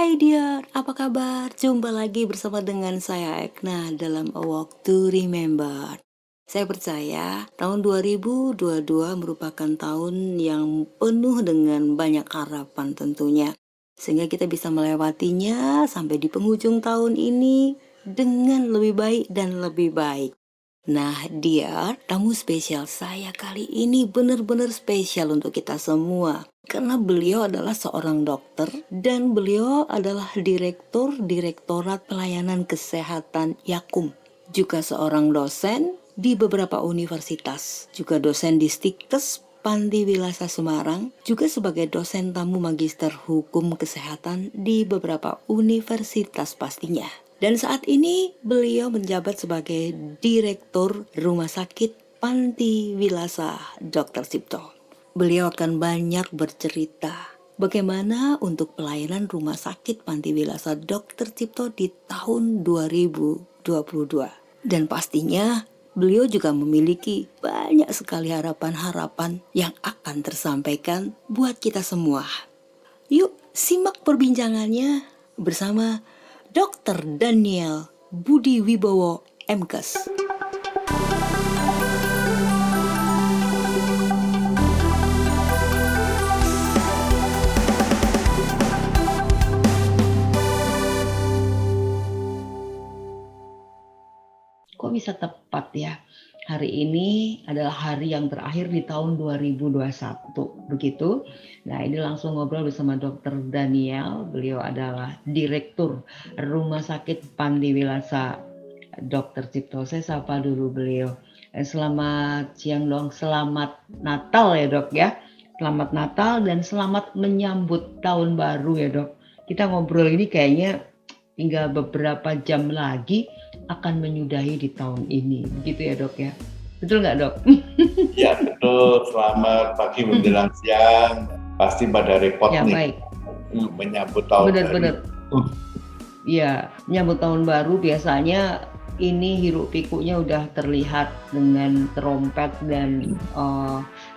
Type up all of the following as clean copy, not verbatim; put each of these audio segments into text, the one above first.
Hai dear, apa kabar? Jumpa lagi bersama dengan saya Ekna dalam A Walk to Remember. Saya percaya tahun 2022 merupakan tahun yang penuh dengan banyak harapan tentunya. Sehingga kita bisa melewatinya sampai di penghujung tahun ini dengan lebih baik dan lebih baik. Nah, dear, tamu spesial saya kali ini benar-benar spesial untuk kita semua. Karena beliau adalah seorang dokter dan beliau adalah Direktur Direktorat Pelayanan Kesehatan Yakum. Juga seorang dosen di beberapa universitas. Juga dosen di Stikes Panti Wilasa Semarang. Juga sebagai dosen tamu magister hukum kesehatan di beberapa universitas pastinya. Dan saat ini beliau menjabat sebagai Direktur Rumah Sakit Panti Wilasa Dr. Cipto. Beliau akan banyak bercerita bagaimana untuk pelayanan Rumah Sakit Panti Wilasa Dr. Cipto di tahun 2022. Dan pastinya beliau juga memiliki banyak sekali harapan-harapan yang akan tersampaikan buat kita semua. Yuk simak perbincangannya bersama Dr. Daniel Budi Wibowo, MKes. Kok bisa tepat ya? Hari ini adalah hari yang terakhir di tahun 2021, begitu. Nah, ini langsung ngobrol bersama Dr. Daniel. Beliau adalah Direktur Rumah Sakit Panti Wilasa Dr. Cipto. Saya sapa dulu beliau. Selamat siang dong, selamat Natal ya dok ya. Selamat Natal dan selamat menyambut tahun baru ya dok. Kita ngobrol ini kayaknya tinggal beberapa jam lagi akan menyudahi di tahun ini, begitu ya dok ya? Betul nggak dok? Ya betul, selamat pagi menjelang siang, pasti pada repot ya, nih baik. Menyambut tahun Bener-bener. Iya, menyambut tahun baru biasanya ini hiruk pikuknya udah terlihat dengan trompet dan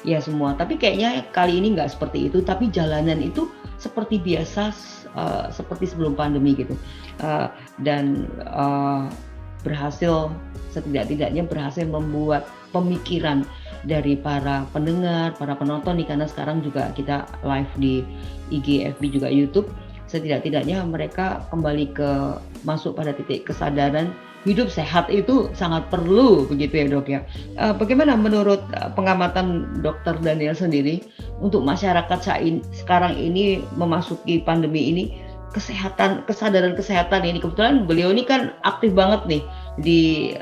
ya semua. Tapi kayaknya kali ini nggak seperti itu, tapi jalanan itu seperti biasa, seperti sebelum pandemi gitu. Dan berhasil, setidak-tidaknya berhasil membuat pemikiran dari para pendengar, para penonton nih, karena sekarang juga kita live di IG, FB juga YouTube. Setidak-tidaknya mereka kembali masuk pada titik kesadaran hidup sehat itu sangat perlu, begitu ya dok ya. Bagaimana menurut pengamatan Dr. Daniel sendiri untuk masyarakat sekarang ini memasuki pandemi ini, kesadaran kesehatan ini? Kebetulan beliau ini kan aktif banget nih di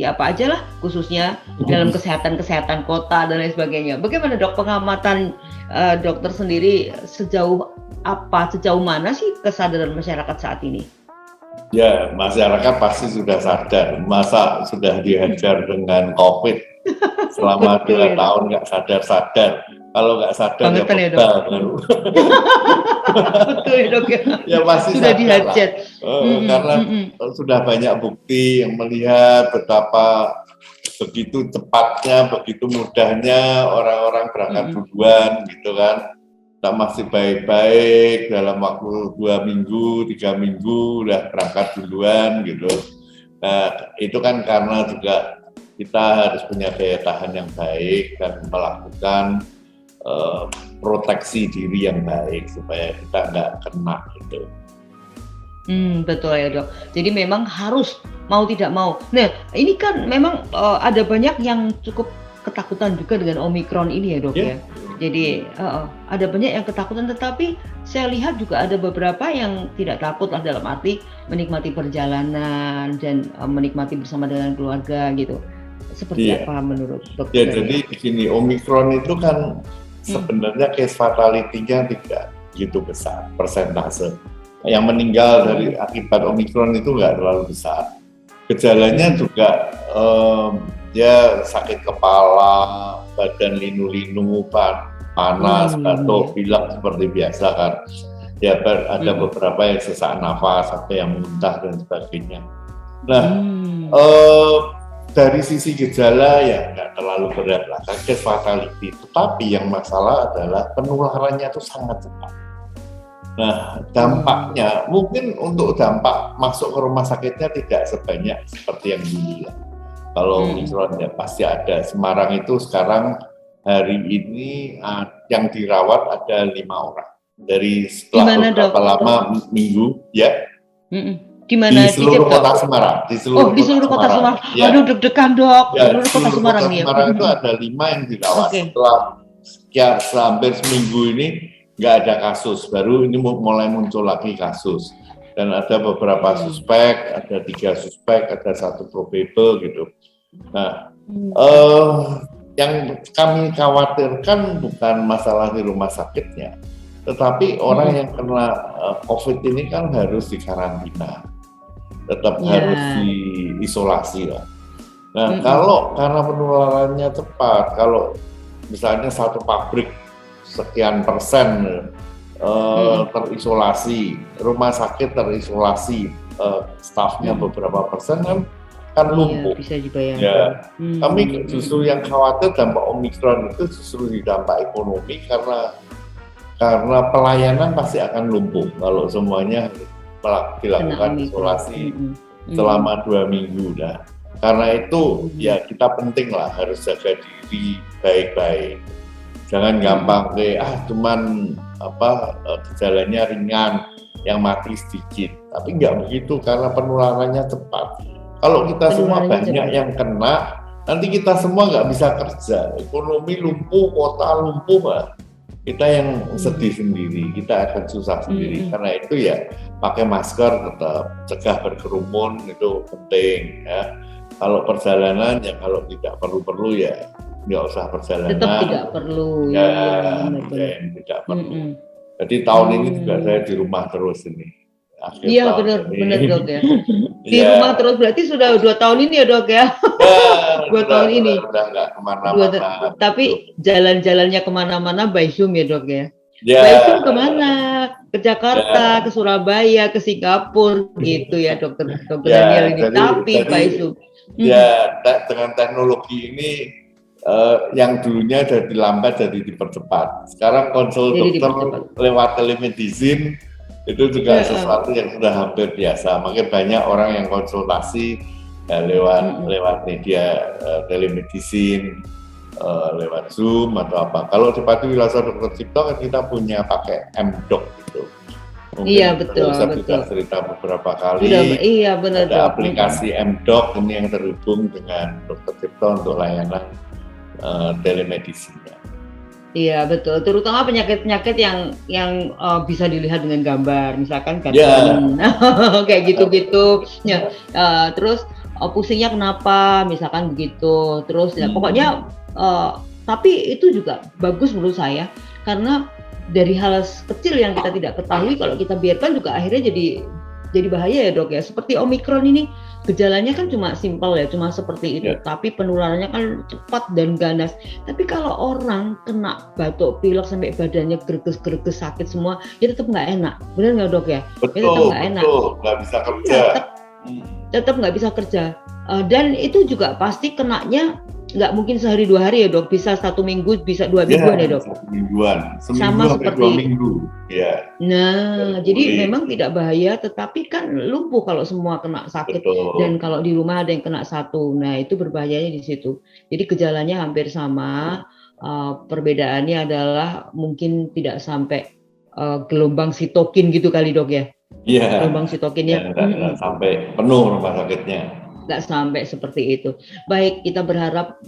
apa aja lah, khususnya dalam kesehatan kota dan lain sebagainya. Bagaimana dok pengamatan dokter sendiri, sejauh mana sih kesadaran masyarakat saat ini? Ya, masyarakat pasti sudah sadar. Masa sudah dihajar dengan COVID selama 2 tahun nggak sadar. Kalau nggak sadar ya pegal baru. Betul ya dok ya. Ya pasti sudah dihajar. Karena sudah banyak bukti yang melihat betapa begitu cepatnya, begitu mudahnya orang-orang berangkat duluan gitu kan. Kita masih baik-baik dalam waktu 2 minggu, 3 minggu udah berangkat duluan gitu. Nah itu kan karena juga kita harus punya daya tahan yang baik dan melakukan proteksi diri yang baik supaya kita nggak kena gitu. Betul ya dok. Jadi memang harus mau tidak mau. Nah ini kan memang ada banyak yang cukup ketakutan juga dengan Omikron ini ya dok ya. Jadi ada banyak yang ketakutan, tetapi saya lihat juga ada beberapa yang tidak takut lah, dalam arti menikmati perjalanan dan menikmati bersama dengan keluarga gitu. Seperti apa menurut dokter? Ya jadi begini, Omikron itu kan sebenarnya case fatality-nya tidak gitu besar persentase. Yang meninggal dari akibat Omikron itu nggak terlalu besar. Gejalanya juga ya sakit kepala, badan linu-linu, panas, batuk, pilek seperti biasa kan. Ya ada beberapa yang sesak nafas, ada yang muntah dan sebagainya. Nah, dari sisi gejala ya nggak terlalu berat lah, case fatality. Tetapi yang masalah adalah penularannya itu sangat cepat. Nah, dampaknya mungkin untuk dampak masuk ke rumah sakitnya tidak sebanyak seperti yang dulu ya. Kalau Omikron ya pasti ada. Semarang itu sekarang hari ini yang dirawat ada 5 orang. Dari setelah Gimana, beberapa Dok? lama minggu ya di Gimana seluruh dikit, Dok? kota Semarang. Di Oh, di seluruh kota Semarang. Ya, Aduh, deg-degan, Dok. ya, Seluruh kota Semarang nih. Semarang itu ada 5 yang dirawat. Oke. Setelah hampir seminggu ini nggak ada kasus, baru ini mulai muncul lagi kasus, dan ada beberapa suspek, ada 3 suspek, ada 1 probable gitu. Nah, yang kami khawatirkan bukan masalah di rumah sakitnya, tetapi orang yang kena COVID ini kan harus dikarantina, tetap harus diisolasi lah. Nah, kalau karena penularannya cepat, kalau misalnya satu pabrik sekian persen terisolasi, rumah sakit terisolasi, stafnya beberapa persen kan lumpuh. Bisa dibayangkan. Ya, kami justru yang khawatir dampak Omikron itu justru di dampak ekonomi karena pelayanan pasti akan lumpuh kalau semuanya dilakukan isolasi selama 2 minggu. Nah, karena itu ya kita penting lah harus jaga diri baik-baik. Jangan gampang cuman gejalanya ringan, yang mati sedikit. Tapi nggak begitu karena penularannya cepat. Kalau kita semua banyak yang kena, nanti kita semua nggak bisa kerja. Ekonomi lumpuh, kota lumpuh, kita yang sedih sendiri, kita akan susah sendiri. Karena itu ya pakai masker tetap, cegah berkerumun itu penting ya. Kalau perjalanan ya kalau tidak perlu-perlu ya nggak usah perjalanan. Tetap tidak perlu. Tidak perlu. Jadi tahun ini juga saya di rumah terus ini. Iya benar Dok ya. Di rumah terus berarti sudah 2 tahun ini ya Dok ya. 2 tahun ini. Udah nggak kemana-mana. Tapi jalan-jalannya kemana-mana by Zoom ya Dok ya. Ya. By Zoom kemana? Ke Jakarta, ke Surabaya, ke Singapura gitu ya Dokter Daniel ini. Tapi by Zoom. Ya, dengan teknologi ini yang dulunya jadi lambat jadi dipercepat. Sekarang konsul dokter lewat telemedicine itu juga sesuatu yang sudah hampir biasa. Makanya banyak orang yang konsultasi lewat media telemedicine, lewat Zoom atau apa. Kalau di Pati Wilasa Dr. Cipto kan kita punya pakai M-Doc gitu. Mungkin iya betul. Bisa cerita beberapa kali. Iya benar. Ada aplikasi M-Doc ini yang terhubung dengan Dr. Cipto untuk layanan telemedicine. Iya betul. Terutama penyakit-penyakit yang bisa dilihat dengan gambar, misalkan kan kayak gitu-gitu. Ya, terus pusingnya kenapa, misalkan begitu. Terus ya pokoknya. Tapi itu juga bagus menurut saya karena dari hal kecil yang kita tidak ketahui kalau kita biarkan juga akhirnya jadi bahaya ya Dok ya. Seperti Omikron ini gejalanya kan cuma simpel ya, cuma seperti itu. Tapi penularannya kan cepat dan ganas. Tapi kalau orang kena batuk pilek sampai badannya greges-greges sakit semua, ya tetap nggak enak. Benar nggak Dok ya? Betul, nggak bisa kerja. Tetap nggak bisa kerja. Dan itu juga pasti kenanya nggak mungkin sehari 2 hari ya Dok, bisa 1 minggu, bisa 2 mingguan ya Dok. 1 mingguan, sama seperti 2 minggu. Ya. Nah, jadi memang tidak bahaya, tetapi kan lumpuh kalau semua kena sakit. Betul. Dan kalau di rumah ada yang kena 1, nah itu berbahayanya di situ. Jadi gejalanya hampir sama, perbedaannya adalah mungkin tidak sampai gelombang sitokin gitu kali Dok ya. Iya. Gelombang sitokinnya nggak sampai penuh rumah sakitnya. Nggak sampai seperti itu. Baik, kita berharap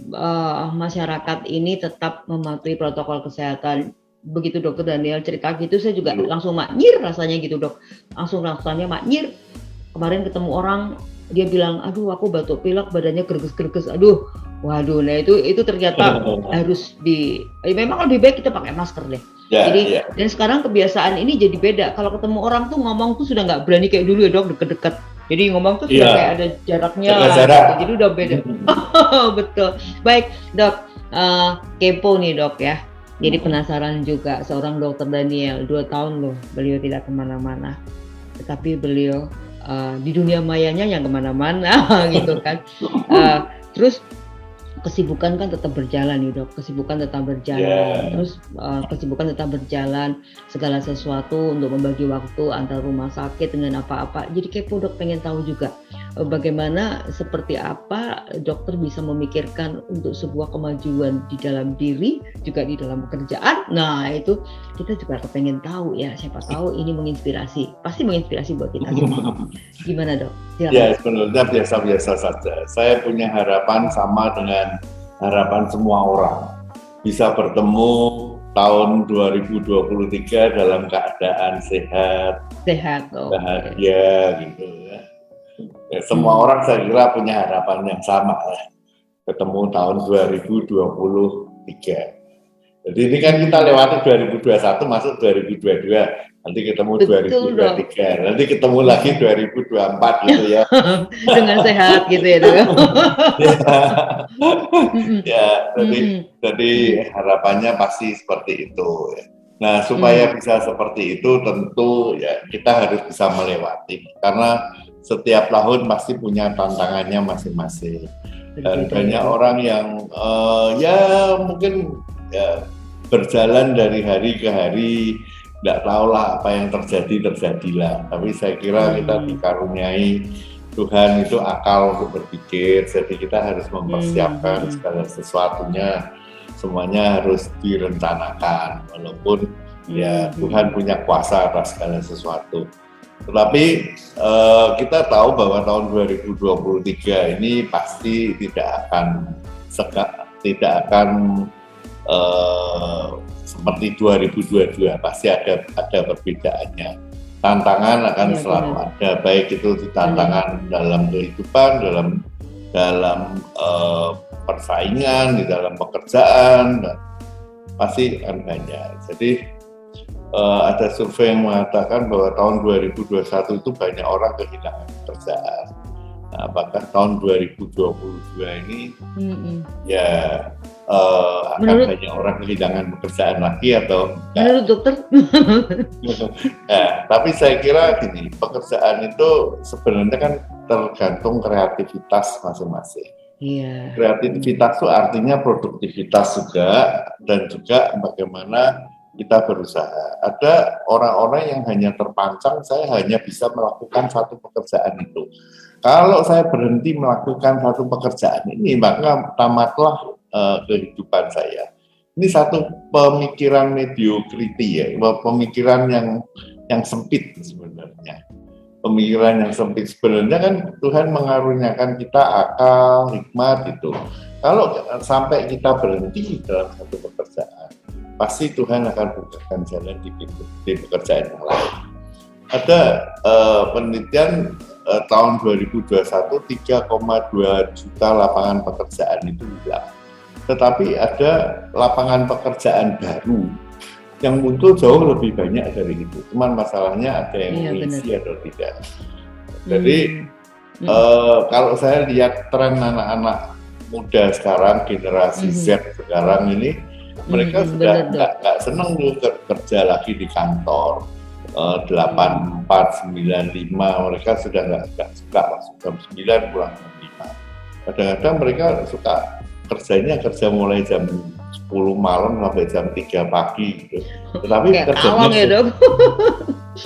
masyarakat ini tetap mematuhi protokol kesehatan. Begitu Dokter Daniel cerita gitu, saya juga langsung maknyir rasanya gitu Dok. Langsung rasanya maknyir. Kemarin ketemu orang, dia bilang, aduh aku batuk pilek, badannya greges-greges, aduh. Waduh, nah itu ternyata harus memang lebih baik kita pakai masker deh. Jadi dan sekarang kebiasaan ini jadi beda. Kalau ketemu orang tuh ngomong tuh sudah nggak berani kayak dulu ya Dok, deket-deket. Jadi ngomong tuh sudah kayak ada jaraknya, jadi udah beda. Betul. Baik Dok, kepo nih Dok ya. Jadi penasaran juga seorang Dokter Daniel, 2 tahun loh beliau tidak kemana-mana. Tetapi beliau di dunia mayanya yang kemana-mana gitu kan. Terus kesibukan kan tetap berjalan nih Dok, kesibukan tetap berjalan, terus kesibukan tetap berjalan, segala sesuatu untuk membagi waktu antara rumah sakit dengan apa-apa. Jadi kepo Dok, pengen tahu juga bagaimana, seperti apa dokter bisa memikirkan untuk sebuah kemajuan di dalam diri, juga di dalam pekerjaan. Nah itu kita juga pengen tahu ya, siapa tahu ini menginspirasi, pasti menginspirasi buat kita semua. Gimana Dok? Silakan. Ya sebenarnya biasa-biasa saja. Saya punya harapan sama dengan harapan semua orang, bisa bertemu tahun 2023 dalam keadaan sehat, bahagia gitu ya. Semua orang saya kira punya harapan yang sama ya, ketemu tahun 2023. Jadi ini kan kita lewati 2021 masuk 2022, nanti ketemu 2023, nanti ketemu lagi 2024 gitu ya. Dengan sehat gitu ya Dok. Ya, jadi harapannya pasti seperti itu. Nah, supaya bisa seperti itu tentu ya kita harus bisa melewati, karena setiap tahun pasti punya tantangannya masing-masing. Dan banyak orang yang ya mungkin ya berjalan dari hari ke hari, nggak tahulah apa yang terjadilah. Tapi saya kira kita dikaruniai Tuhan itu akal untuk berpikir, jadi kita harus mempersiapkan segala sesuatunya, semuanya harus direncanakan, walaupun ya Tuhan punya kuasa atas segala sesuatu. Tetapi kita tahu bahwa tahun 2023 ini pasti tidak akan seperti 2022, pasti ada perbedaannya. Tantangan akan selalu ada, baik itu tantangan dalam kehidupan, dalam persaingan, di dalam pekerjaan, pasti akan banyak. Jadi ada survei yang mengatakan bahwa tahun 2021 itu banyak orang kehilangan pekerjaan. Nah, apakah tahun 2022 ini ya akan banyak orang kehilangan pekerjaan lagi atau enggak? Menurut dokter? Nah, tapi saya kira gini, pekerjaan itu sebenarnya kan tergantung kreativitas masing-masing. Iya. Kreativitas itu artinya produktivitas juga, dan juga bagaimana kita berusaha. Ada orang-orang yang hanya terpancang, saya hanya bisa melakukan satu pekerjaan itu. Kalau saya berhenti melakukan satu pekerjaan ini, maka tamatlah kehidupan saya. Ini satu pemikiran mediocrity ya, pemikiran yang sempit sebenarnya. Pemikiran yang sempit sebenarnya kan Tuhan mengaruniakan kita akal, hikmat itu. Kalau sampai kita berhenti dalam satu pekerjaan, pasti Tuhan akan bukakan jalan di pekerjaan yang lain. Ada penelitian tahun 2021 3,2 juta lapangan pekerjaan itu hilang. Tetapi ada lapangan pekerjaan baru yang muncul jauh lebih banyak dari itu. Cuman masalahnya ada yang mengisi atau tidak. Jadi kalau saya lihat tren anak-anak muda sekarang, generasi Z sekarang ini, mereka sudah nggak senang kerja lagi di kantor. 8495 mereka sudah nggak suka, masuk jam 9 pulang jam 5. Kadang-kadang mereka suka kerja mulai jam 10 malam sampai jam 3 pagi gitu. Tetapi kerjanya ya,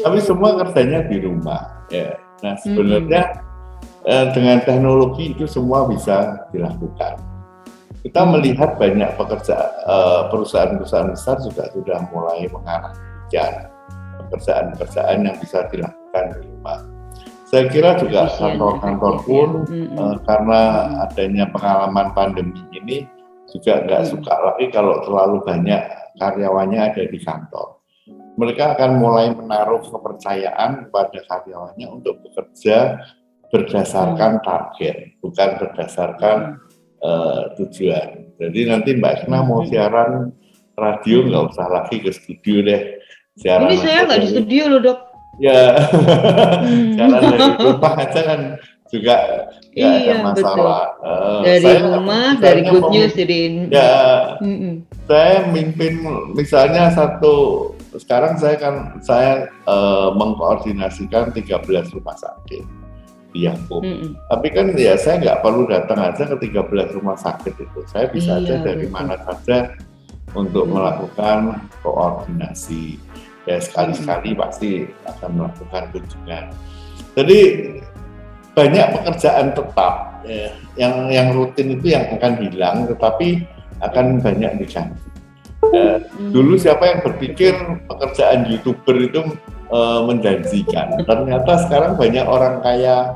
tapi semua kerjanya di rumah ya. Nah sebenarnya dengan teknologi itu semua bisa dilakukan. Kita melihat banyak perusahaan-perusahaan besar juga sudah mulai mengarah pekerjaan-pekerjaan yang bisa dilakukan di rumah. Saya kira juga kantor-kantor pun karena adanya pengalaman pandemi ini juga nggak suka lagi kalau terlalu banyak karyawannya ada di kantor. Mereka akan mulai menaruh kepercayaan kepada karyawannya untuk bekerja berdasarkan target, bukan berdasarkan tujuan. Jadi nanti Mbak Ekna mau siaran radio nggak usah lagi ke studio deh. Siaran ini saya nggak di studio loh Dok. Ya, siaran dari rumah aja kan juga nggak ada masalah. Dari rumah, dari Good News jadi. Ya, saya mimpin misalnya sekarang saya mengkoordinasikan 13 rumah sakit. di Yakum. Mhm. Tapi kan ya saya nggak perlu datang aja ke 13 rumah sakit itu. Saya bisa aja Iya, dari betul. mana saja untuk Mhm. melakukan koordinasi. Ya Mhm. sekali-sekali pasti akan melakukan kunjungan. Jadi banyak pekerjaan tetap ya, yang rutin itu yang akan hilang, tetapi akan banyak diganti. Dulu siapa yang berpikir pekerjaan YouTuber itu menjanjikan? Ternyata sekarang banyak orang kaya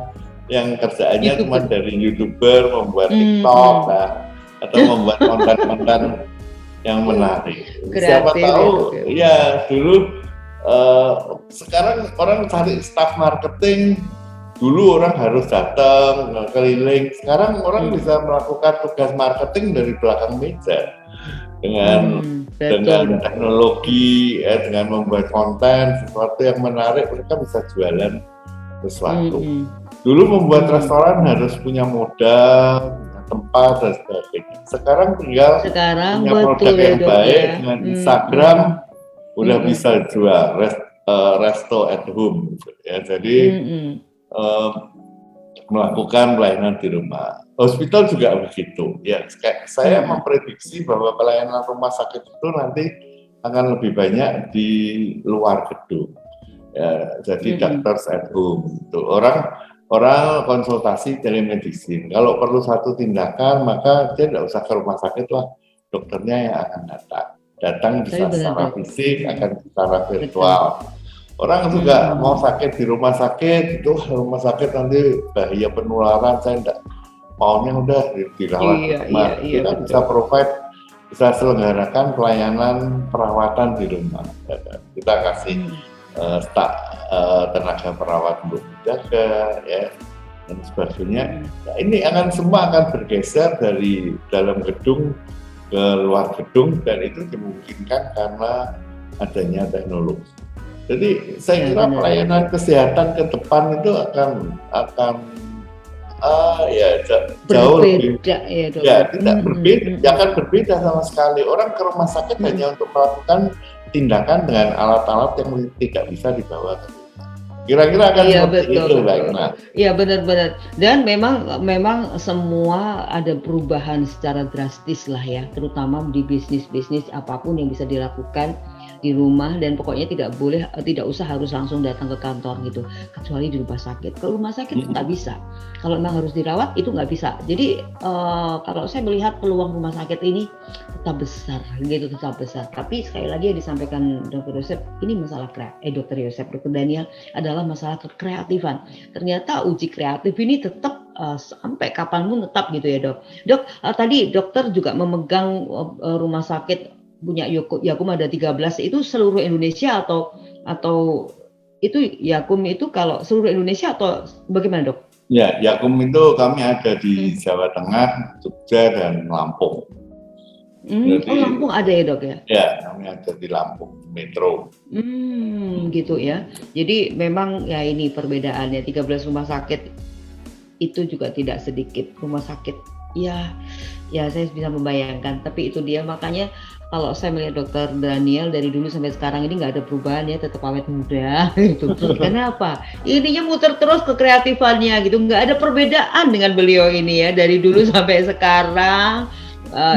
yang kerjaannya cuma YouTuber. dari YouTuber, membuat TikTok, nah, atau membuat konten-konten yang menarik. Siapa Kreatif ya, tahu, Dok, ya. ya dulu sekarang orang cari staff marketing. Dulu orang harus datang keliling. Sekarang orang bisa melakukan tugas marketing dari belakang meja dengan Betul. teknologi, dengan membuat konten sesuatu yang menarik. Mereka bisa jualan sesuatu. Dulu membuat restoran harus punya modal, punya tempat dan sebagainya. Sekarang tinggal punya produk betul ya, yang Dok, baik ya. dengan Instagram udah bisa jual resto at home gitu ya. Jadi melakukan pelayanan di rumah. Hospital juga begitu. Ya, saya memprediksi bahwa pelayanan rumah sakit itu nanti akan lebih banyak di luar gedung. Ya, jadi doctors at home. Itu orang konsultasi telemedicine. Kalau perlu satu tindakan, maka dia tidak usah ke rumah sakit lah. Dokternya yang akan datang bisa secara fisik, akan secara virtual. Orang juga mau sakit di rumah sakit, itu rumah sakit nanti bahaya penularan, saya enggak maunya udah dirawat di rumah. Kita bisa provide, bisa selenggarakan pelayanan perawatan di rumah. Kita kasih tenaga perawat untuk menjaga, ya, dan sebagainya. Nah, ini semua akan bergeser dari dalam gedung ke luar gedung, dan itu dimungkinkan karena adanya teknologi. Jadi saya kira pelayanan kesehatan ke depan itu akan jauh lebih tidak berbeda, akan berbeda sama sekali. Orang ke rumah sakit hanya untuk melakukan tindakan dengan alat-alat yang tidak bisa dibawa ke rumah. Kira-kira akan seperti itu, Mbak Ikna. Iya, benar-benar. Dan memang semua ada perubahan secara drastis lah ya, terutama di bisnis apapun yang bisa dilakukan di rumah, dan pokoknya tidak usah harus langsung datang ke kantor gitu, kecuali di rumah sakit. Kalau rumah sakit nggak bisa, kalau memang harus dirawat itu nggak bisa. Jadi kalau saya melihat peluang rumah sakit ini tetap besar. Tapi sekali lagi yang disampaikan Dr. Yosep, ini masalah Dr. Daniel adalah masalah kekreatifan. Ternyata uji kreatif ini tetap sampai kapanpun tetap gitu ya, Dok. Dok, tadi dokter juga memegang rumah sakit punya Yakum ada 13, itu seluruh Indonesia atau itu Yakum itu kalau seluruh Indonesia atau bagaimana, Dok? Ya, Yakum itu kami ada di Jawa Tengah, Jogja, dan Lampung. Jadi, Lampung ada ya, Dok, ya? Ya, kami ada di Lampung Metro. Gitu ya. Jadi memang ya ini perbedaannya, 13 rumah sakit itu juga tidak sedikit rumah sakit. Ya saya bisa membayangkan, tapi itu dia, makanya kalau saya melihat Dr. Daniel dari dulu sampai sekarang ini nggak ada perubahan ya, tetap awet muda gitu. Kenapa? Ininya muter terus kekreatifannya gitu, nggak ada perbedaan dengan beliau ini ya, dari dulu sampai sekarang.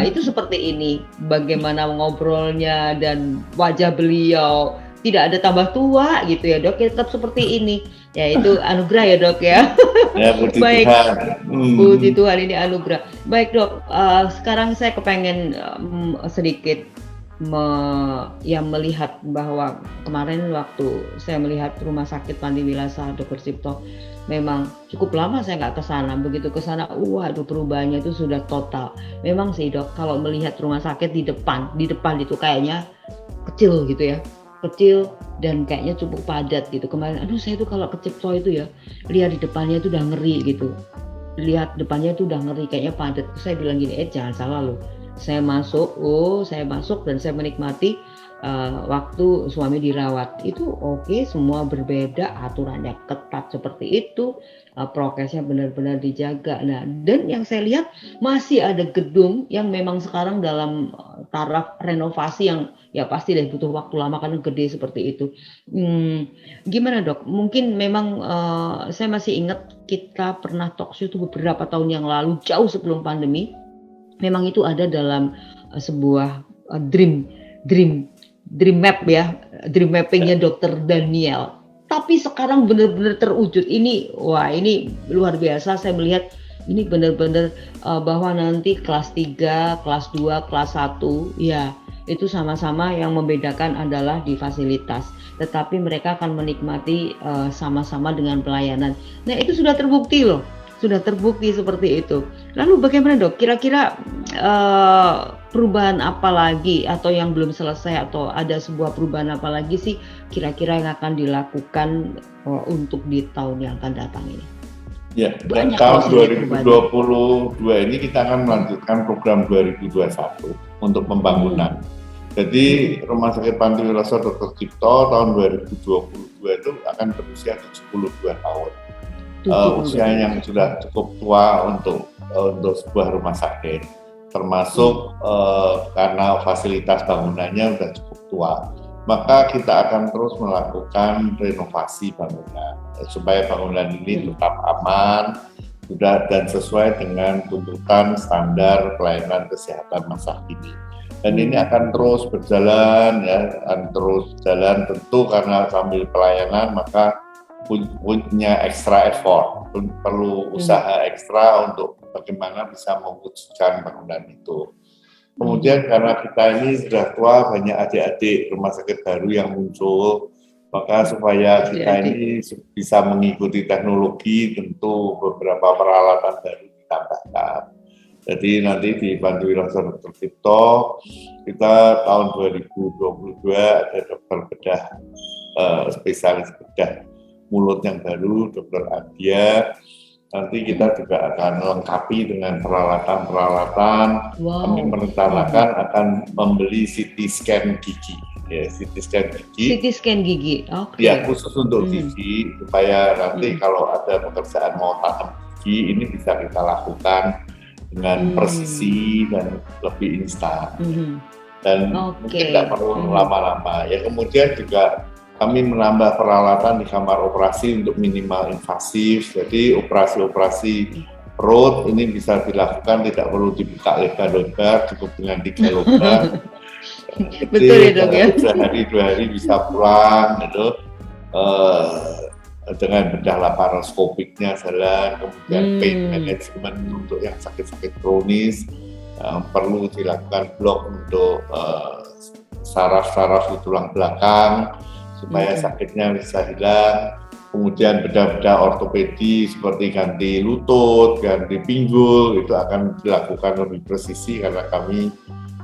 Itu seperti ini, bagaimana ngobrolnya dan wajah beliau tidak ada tambah tua gitu ya, Dok, ya, tetap seperti ini. Ya itu anugerah ya, Dok, ya. Ya, puji Baik, Tuhan. Puji Tuhan, ini anugerah. Baik, Dok, sekarang saya kepengen sedikit melihat bahwa kemarin waktu saya melihat rumah sakit Pandi Wilasa Dr. Cipto, memang cukup lama saya nggak kesana. Begitu kesana, waduh, perubahannya itu sudah total. Memang sih, Dok, kalau melihat rumah sakit di depan itu kayaknya kecil gitu ya, kecil dan kayaknya cukup padat gitu. Kemarin, saya tuh kalau ke Cipto itu ya, lihat di depannya itu udah ngeri gitu. Lihat depannya itu udah ngeri, kayaknya padat. Saya bilang gini, jangan salah loh. Saya masuk dan saya menikmati waktu suami dirawat. Itu oke, semua berbeda, aturannya ketat seperti itu, prokesnya benar-benar dijaga. Nah, dan yang saya lihat masih ada gedung yang memang sekarang dalam taraf renovasi yang ya pasti deh butuh waktu lama karena gede seperti itu. Gimana Dok? Mungkin memang saya masih ingat kita pernah talk show itu beberapa tahun yang lalu, jauh sebelum pandemi. Memang itu ada dalam sebuah dream map ya, dream mappingnya Dokter Daniel. Tapi sekarang benar-benar terwujud. Ini luar biasa. Saya melihat ini benar-benar bahwa nanti kelas 3, kelas 2, kelas 1 ya itu sama-sama yang membedakan adalah di fasilitas. Tetapi mereka akan menikmati sama-sama dengan pelayanan. Nah itu sudah terbukti loh. Sudah terbukti seperti itu. Lalu bagaimana Dok? Kira-kira perubahan apa lagi atau yang belum selesai atau ada sebuah perubahan apa lagi sih kira-kira yang akan dilakukan untuk di tahun yang akan datang ini? Ya, dan tahun 2022 ini kita akan melanjutkan program 2021 untuk pembangunan. Jadi Rumah Sakit Panti Wiloso Dr. Cipto tahun 2022 itu akan berusia 72 tahun. Usia yang sudah cukup tua untuk sebuah rumah sakit, termasuk karena fasilitas bangunannya sudah cukup tua, maka kita akan terus melakukan renovasi bangunan supaya bangunan ini tetap aman, dan sesuai dengan tuntutan standar pelayanan kesehatan masa kini. Dan ini akan terus berjalan ya, tentu karena sambil pelayanan maka punya extra effort, perlu usaha ekstra untuk bagaimana bisa mewujudkan bangunan itu. Kemudian karena kita ini sudah tua, banyak adik-adik rumah sakit baru yang muncul, maka supaya kita ini bisa mengikuti teknologi, tentu beberapa peralatan baru ditambahkan. Jadi nanti di Panti Wiloso Dr. Cipto kita tahun 2022 ada dokter bedah, spesialis bedah mulut yang baru, Dr. Adia. Nanti kita juga akan lengkapi dengan peralatan-peralatan. Kami merencanakan akan membeli CT scan gigi. Ya, CT scan gigi. Oke. Ya, khusus untuk gigi, supaya nanti kalau ada pekerjaan mau tanam gigi, ini bisa kita lakukan dengan presisi dan lebih instan. Dan mungkin tidak perlu lama-lama. Ya, kemudian juga kami menambah peralatan di kamar operasi untuk minimal invasif. Jadi operasi-operasi perut ini bisa dilakukan, tidak perlu dibuka lebar-lebar, cukup dengan 3 lubang. Betul ya Dok ya. Sehari 2 hari bisa pulang gitu. Dengan bedah laparoskopiknya jalan, kemudian pain management untuk yang sakit-sakit kronis, perlu dilakukan blok untuk saraf-saraf di tulang belakang supaya sakitnya bisa hilang. Kemudian bedah-bedah ortopedi seperti ganti lutut, ganti pinggul, itu akan dilakukan lebih presisi karena kami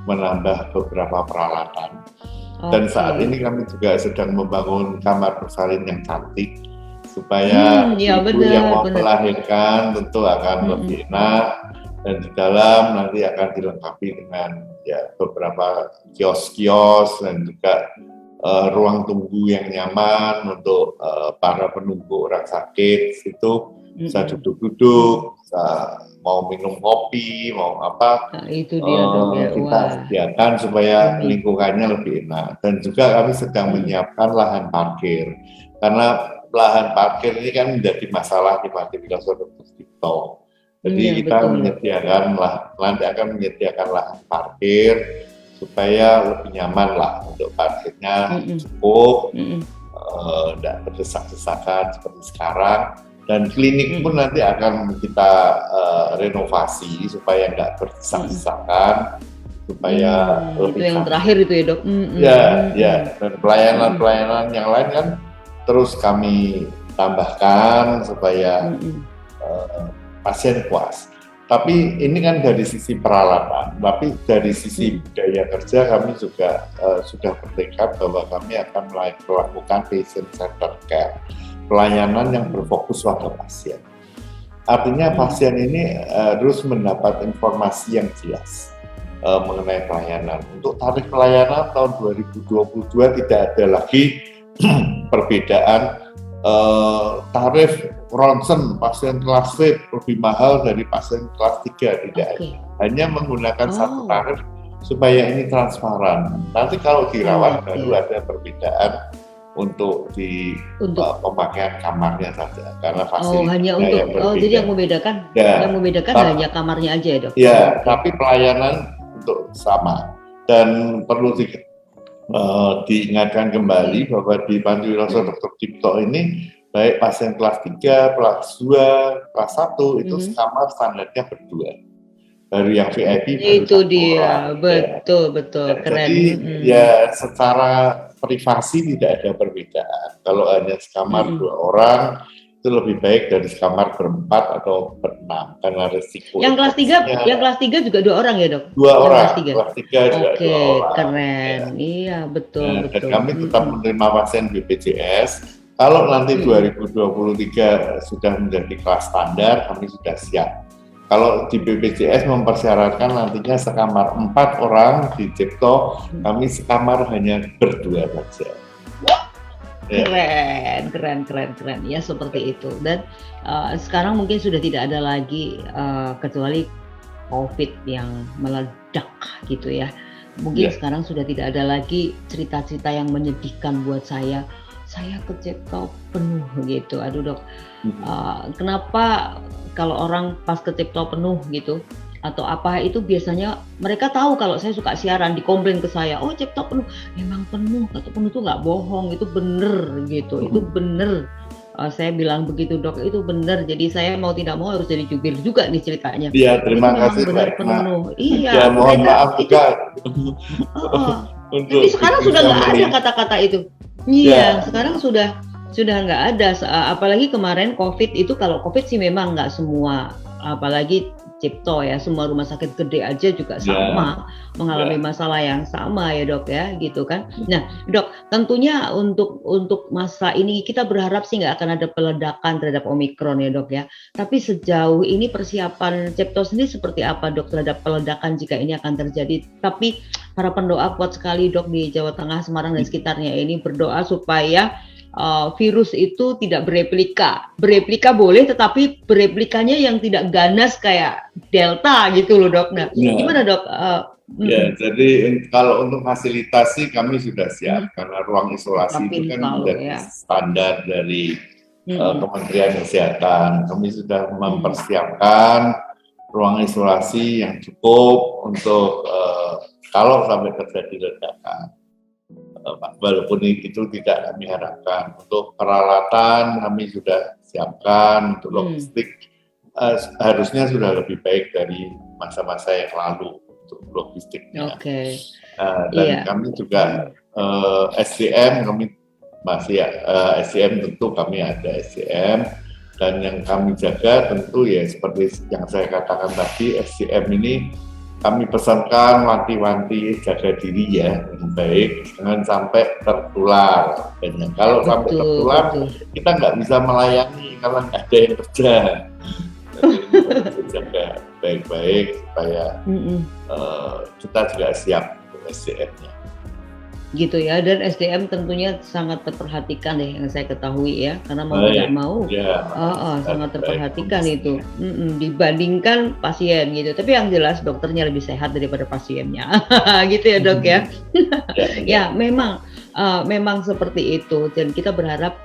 menambah beberapa peralatan. Dan saat ini kami juga sedang membangun kamar bersalin yang cantik supaya ibu yang mau melahirkan tentu akan lebih enak, dan di dalam nanti akan dilengkapi dengan ya beberapa kios-kios dan juga ruang tunggu yang nyaman untuk para penunggu orang sakit. Itu bisa duduk-duduk, bisa mau minum kopi, mau apa, itu dia dong ya. Kita sediakan supaya lingkungannya lebih enak. Dan juga kami sedang menyiapkan lahan parkir, karena lahan parkir ini kan menjadi masalah di Panti Wiloso Dr. Cipto. Jadi kita nanti akan menyediakan lahan parkir supaya lebih nyaman lah untuk parkirnya cukup, tidak berdesak-desakan seperti sekarang. Dan klinik pun nanti akan kita renovasi supaya nggak berdesak-desakan, supaya lebih itu yang terakhir itu ya Dok. Ya, dan pelayanan-pelayanan yang lain kan terus kami tambahkan supaya pasien puas. Tapi ini kan dari sisi peralatan, tapi dari sisi budaya kerja kami juga sudah bertekad bahwa kami akan melakukan patient-centered care, pelayanan yang berfokus pada pasien. Artinya pasien ini harus mendapat informasi yang jelas. mengenai pelayanan. Untuk tarif pelayanan tahun 2022 tidak ada lagi perbedaan tarif ronsen pasien kelas VIP lebih mahal dari pasien kelas 3, tidak ada. Hanya menggunakan satu tarif supaya ini transparan. Nanti kalau dirawat baru ada perbedaan untuk pemakaian kamarnya saja, karena fasilitas hanya untuk jadi yang membedakan hanya kamarnya aja ya, Dok. Ya, tapi pelayanan untuk sama. Dan perlu diingatkan kembali bahwa di Panti Wiloso Dr. Cipto ini baik pasien kelas 3, kelas 2, kelas 1 itu kamar standarnya berdua. Baru yang VIP itu dia orang, betul keren. Jadi ya secara privasi tidak ada perbedaan. Kalau hanya sekamar 2 orang itu lebih baik dari sekamar berempat atau berenam karena resiko. Yang kelas 3 juga 2 orang ya, Dok? 2 orang. Kelas 3 juga 2 orang. Keren. Ya. Iya, betul. Dan kami tetap menerima pasien BPJS. Kalau nanti 2023 sudah menjadi kelas standar, kami sudah siap. Kalau di BPJS mempersyaratkan nantinya sekamar 4 orang di Cipto, kami sekamar hanya berdua saja. Keren. Ya seperti itu. Dan sekarang mungkin sudah tidak ada lagi kecuali COVID yang meledak gitu ya. Mungkin sekarang sudah tidak ada lagi cerita-cerita yang menyedihkan buat saya. Saya ke Cipto penuh gitu. Aduh Dok, kenapa kalau orang pas ke Cipto penuh gitu atau apa itu biasanya mereka tahu kalau saya suka siaran, dikomplain ke saya, oh Cipto penuh, memang penuh, atau penuh itu nggak bohong, itu bener gitu, itu bener. Saya bilang begitu Dok, itu bener. Jadi saya mau tidak mau harus jadi jubir juga nih ceritanya. Iya, terima kasih Mbak. Iya, ya, mohon maaf juga. Tapi sekarang sudah nggak ada kata-kata itu. Iya, sekarang sudah nggak ada. Apalagi kemarin COVID itu, kalau COVID sih memang nggak semua, apalagi Cipto ya, semua rumah sakit gede aja juga sama mengalami masalah yang sama ya Dok ya, gitu kan. Nah Dok, tentunya untuk masa ini kita berharap sih nggak akan ada peledakan terhadap Omikron ya Dok ya. Tapi sejauh ini persiapan Cipto sendiri seperti apa Dok terhadap peledakan jika ini akan terjadi? Tapi para pendoa kuat sekali Dok di Jawa Tengah, Semarang dan sekitarnya ini berdoa supaya virus itu tidak bereplika boleh, tetapi bereplikanya yang tidak ganas kayak Delta gitu loh Dok. Nah, gimana Dok? Ya, jadi kalau untuk fasilitasi kami sudah siap karena ruang isolasi itu kan menjadi standar dari Kementerian Kesehatan. Kami sudah mempersiapkan ruang isolasi yang cukup untuk kalau sampai terjadi ledakan. Walaupun itu tidak kami harapkan. Untuk peralatan kami sudah siapkan, untuk logistik harusnya sudah lebih baik dari masa-masa yang lalu untuk logistiknya. Dan kami juga SDM kami masih SDM tentu kami ada SDM, dan yang kami jaga tentu ya seperti yang saya katakan tadi, SDM ini kami pesankan wanti-wanti jaga diri ya dengan baik, jangan sampai tertular. Dan kalau sampai tertular, kita nggak bisa melayani kalau nggak ada yang kerja. Jadi jaga baik-baik supaya kita juga siap untuk SDM-nya. Gitu ya, dan SDM tentunya sangat terperhatikan deh yang saya ketahui ya, karena mau tidak mau sangat terperhatikan itu dibandingkan pasien gitu. Tapi yang jelas dokternya lebih sehat daripada pasiennya gitu ya Dok ya. Ya memang seperti itu, dan kita berharap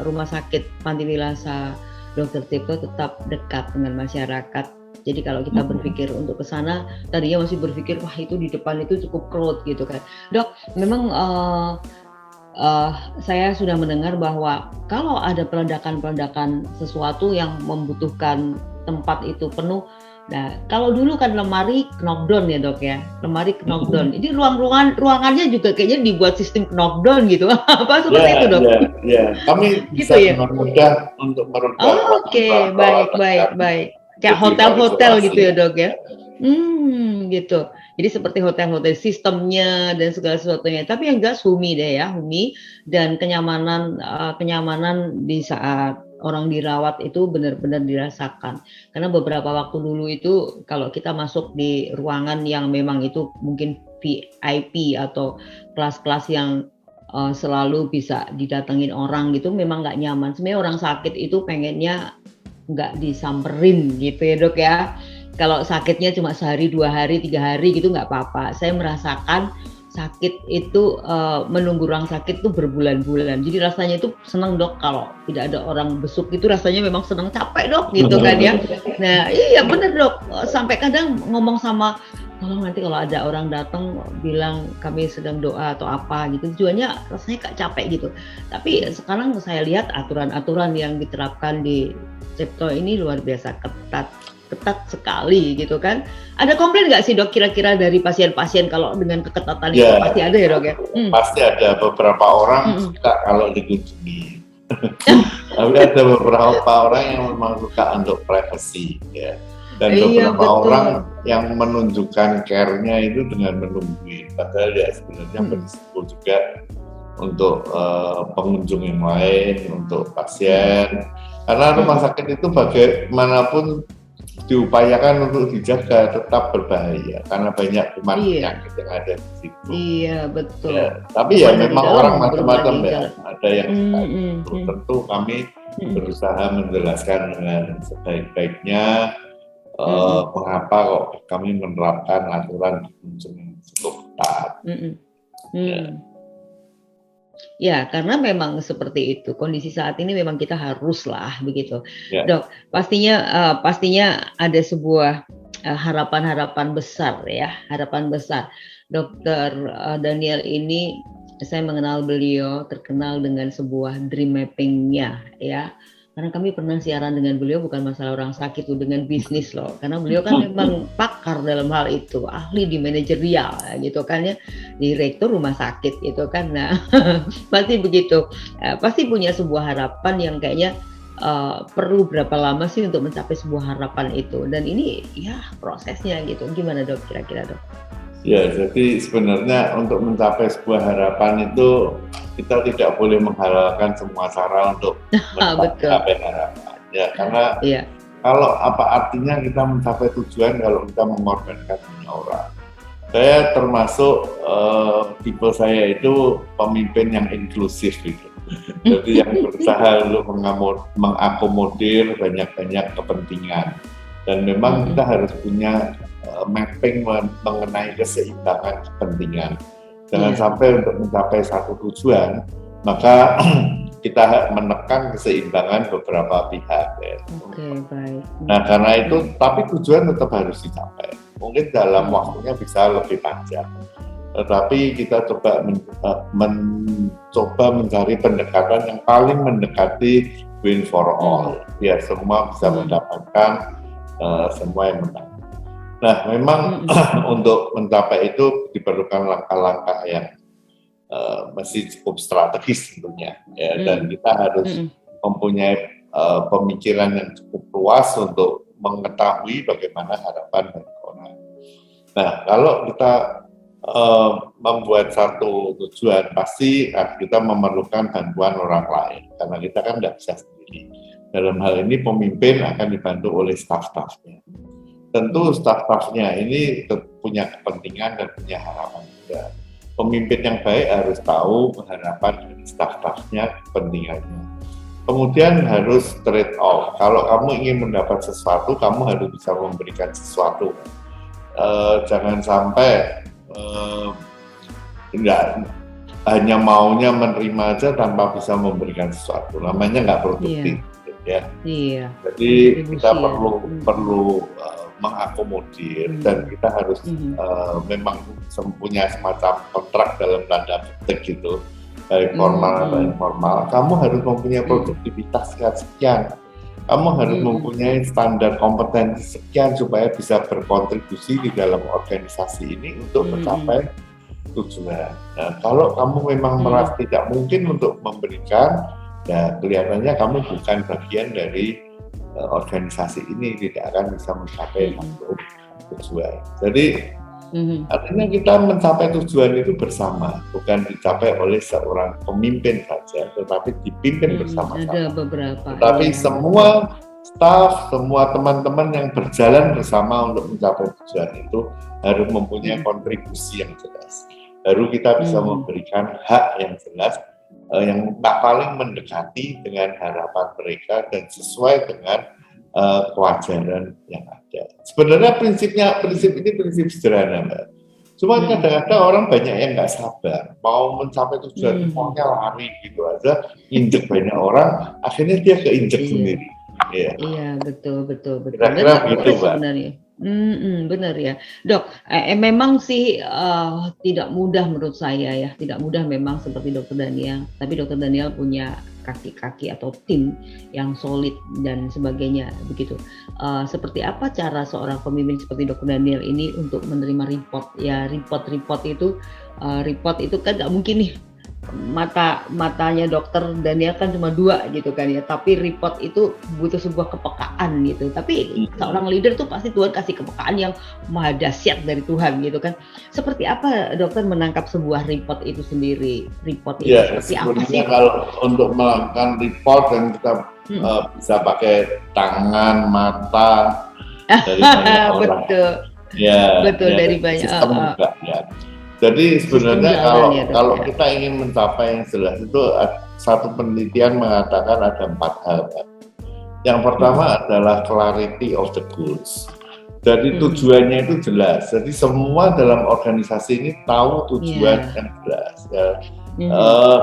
rumah sakit Panti Wilasa Dr. Cipto tetap dekat dengan masyarakat. Jadi kalau kita berpikir untuk ke sana, tadinya masih berpikir wah itu di depan itu cukup crowd gitu kan. Dok, memang saya sudah mendengar bahwa kalau ada peledakan sesuatu yang membutuhkan tempat itu penuh. Nah, kalau dulu kan lemari knockdown ya Dok ya, lemari knockdown. Jadi ruangannya juga kayaknya dibuat sistem knockdown gitu. Apa seperti itu Dok? Ya, kami bisa dengan mudah untuk merubah. Oke, baik. Kayak hotel-hotel gitu ya Dok ya. Gitu. Jadi seperti hotel-hotel, sistemnya dan segala sesuatunya. Tapi yang jelas HUMI deh ya, HUMI, dan kenyamanan di saat orang dirawat itu benar-benar dirasakan. Karena beberapa waktu dulu itu kalau kita masuk di ruangan yang memang itu mungkin VIP atau kelas-kelas yang selalu bisa didatengin orang gitu, memang nggak nyaman. Sebenarnya orang sakit itu pengennya nggak disamperin gitu ya dok ya. Kalau sakitnya cuma sehari, 2 hari, 3 hari gitu nggak apa-apa. Saya merasakan sakit itu menunggu ruang sakit tuh berbulan-bulan. Jadi rasanya itu senang dok kalau tidak ada orang besuk itu rasanya memang senang, capek dok gitu kan ya. Nah iya bener dok, sampai kadang ngomong sama tolong nanti kalau ada orang datang bilang kami sedang doa atau apa gitu, tujuannya rasanya gak capek gitu. Tapi sekarang saya lihat aturan-aturan yang diterapkan di Cipto ini luar biasa ketat sekali gitu kan. Ada komplain nggak sih dok kira-kira dari pasien-pasien kalau dengan keketatan itu? Ya, Pasti ada ya dok ya? pasti ada beberapa orang suka kalau dikunjungi. Tapi ada beberapa orang yang memang suka untuk privacy ya. Dan Iya, beberapa betul. orang yang menunjukkan care-nya itu dengan menungguin. Padahal ya sebenarnya berisiko juga untuk pengunjung yang lain, untuk pasien. Karena rumah sakit itu bagaimanapun diupayakan untuk dijaga tetap berbahaya karena banyak kuman penyakit yang ada di situ. Iya betul. Ya, tapi ya memang orang macam-macam ya. Ada yang suka itu. Tentu kami berusaha menjelaskan dengan sebaik-baiknya mengapa kok kami menerapkan aturan pengunjung yang cukup ketat. Ya, karena memang seperti itu. Kondisi saat ini memang kita haruslah begitu. Ya. Dok, pastinya ada sebuah harapan-harapan besar ya, harapan besar. Dokter Daniel ini saya mengenal beliau terkenal dengan sebuah dream mapping-nya ya. Karena kami pernah siaran dengan beliau bukan masalah orang sakit, dengan bisnis loh. Karena beliau kan memang pakar dalam hal itu, ahli di manajerial gitu kan ya, direktur rumah sakit gitu kan. Nah, pasti begitu. Pasti punya sebuah harapan yang kayaknya perlu berapa lama sih untuk mencapai sebuah harapan itu. Dan ini ya prosesnya gitu. Gimana dok kira-kira dok? Ya, jadi sebenarnya untuk mencapai sebuah harapan itu kita tidak boleh menghalalkan semua cara untuk mencapai harapan. Ya, karena kalau apa artinya kita mencapai tujuan kalau kita mengorbankan banyak orang. Saya termasuk tipe saya itu pemimpin yang inklusif gitu. Jadi yang berusaha untuk mengakomodir banyak-banyak kepentingan. Dan memang kita harus punya mapping mengenai keseimbangan kepentingan. Jangan sampai untuk mencapai satu tujuan, maka kita menekan keseimbangan beberapa pihak. Ya. Oke, baik. Nah, karena itu, tapi tujuan tetap harus dicapai. Mungkin dalam waktunya bisa lebih panjang. Tetapi kita coba mencoba mencari pendekatan yang paling mendekati win for all, biar semua bisa mendapatkan semua yang menang. Nah, memang untuk mencapai itu diperlukan langkah-langkah yang masih cukup strategis tentunya, ya. Dan kita harus mempunyai pemikiran yang cukup luas untuk mengetahui bagaimana harapan dari orang. Nah, kalau kita membuat satu tujuan, pasti kita memerlukan bantuan orang lain, karena kita kan tidak bisa sendiri. Dalam hal ini pemimpin akan dibantu oleh staf-stafnya. Tentu staf-stafnya ini punya kepentingan dan punya harapan juga. Pemimpin yang baik harus tahu harapan dari staf-stafnya, kepentingannya. Kemudian harus trade off. Kalau kamu ingin mendapat sesuatu, kamu harus bisa memberikan sesuatu. Jangan sampai enggak hanya maunya menerima aja tanpa bisa memberikan sesuatu. Namanya nggak produktif. Ya. Iya. Jadi kita perlu mengakomodir dan kita harus memang punya semacam kontrak dalam tanda petik gitu, baik formal atau informal. Kamu harus mempunyai produktivitas sekian, kamu harus mempunyai standar kompetensi sekian supaya bisa berkontribusi di dalam organisasi ini untuk mencapai tujuan. Nah, kalau kamu memang merasa tidak mungkin untuk memberikan, ya kelihatannya kamu bukan bagian dari organisasi ini, tidak akan bisa mencapai satu tujuan. Jadi Mhm. Artinya kita mencapai tujuan itu bersama, bukan dicapai oleh seorang pemimpin saja, tetapi dipimpin Ada bersama-sama. beberapa, Tetapi iya betul. semua staf, semua teman-teman yang berjalan bersama untuk mencapai tujuan itu harus mempunyai Mhm. kontribusi yang jelas. Baru kita bisa Mhm. memberikan hak yang jelas, yang paling mendekati dengan harapan mereka dan sesuai dengan kewajaran yang ada. Sebenarnya prinsip ini prinsip sederhana, Mbak. Cuma Mhm. kadang-kadang orang banyak yang nggak sabar, mau mencapai tujuan itu Mhm. maunya lari gitu aja, injek banyak orang, akhirnya dia keinjek Iya. sendiri. Iya, Iya, betul betul betul, dan kira-kira nggak begitu, boleh Mbak. sebenarnya. Bener ya. Dok, memang sih, tidak mudah menurut saya ya, tidak mudah memang seperti Dokter Daniel, tapi Dokter Daniel punya kaki-kaki atau tim yang solid dan sebagainya, begitu. Seperti apa cara seorang pemimpin seperti Dokter Daniel ini untuk menerima report? Ya report-report itu kan nggak mungkin nih, matanya Dokter Daniel kan cuma 2 gitu kan ya, tapi report itu butuh sebuah kepekaan gitu. Tapi seorang leader tuh pasti Tuhan kasih kepekaan yang maha dahsyat dari Tuhan gitu kan. Seperti apa dokter menangkap sebuah report itu sendiri? Report itu Ya, seperti apa sebenarnya sih? kalau untuk melakukan report dan kita Mhm. bisa pakai tangan, mata dari banyak orang. Betul, Ya, betul ya dari banyak sistem juga ya. Jadi sistem sebenarnya jalan ya Dok kalau ya? kita ingin mencapai yang jelas itu satu penelitian mengatakan ada 4 hal. Yang pertama Mhm. adalah clarity of the goals. Jadi Mhm. tujuannya itu jelas. Jadi semua dalam organisasi ini tahu tujuan Iya. yang jelas. Ya. Mhm.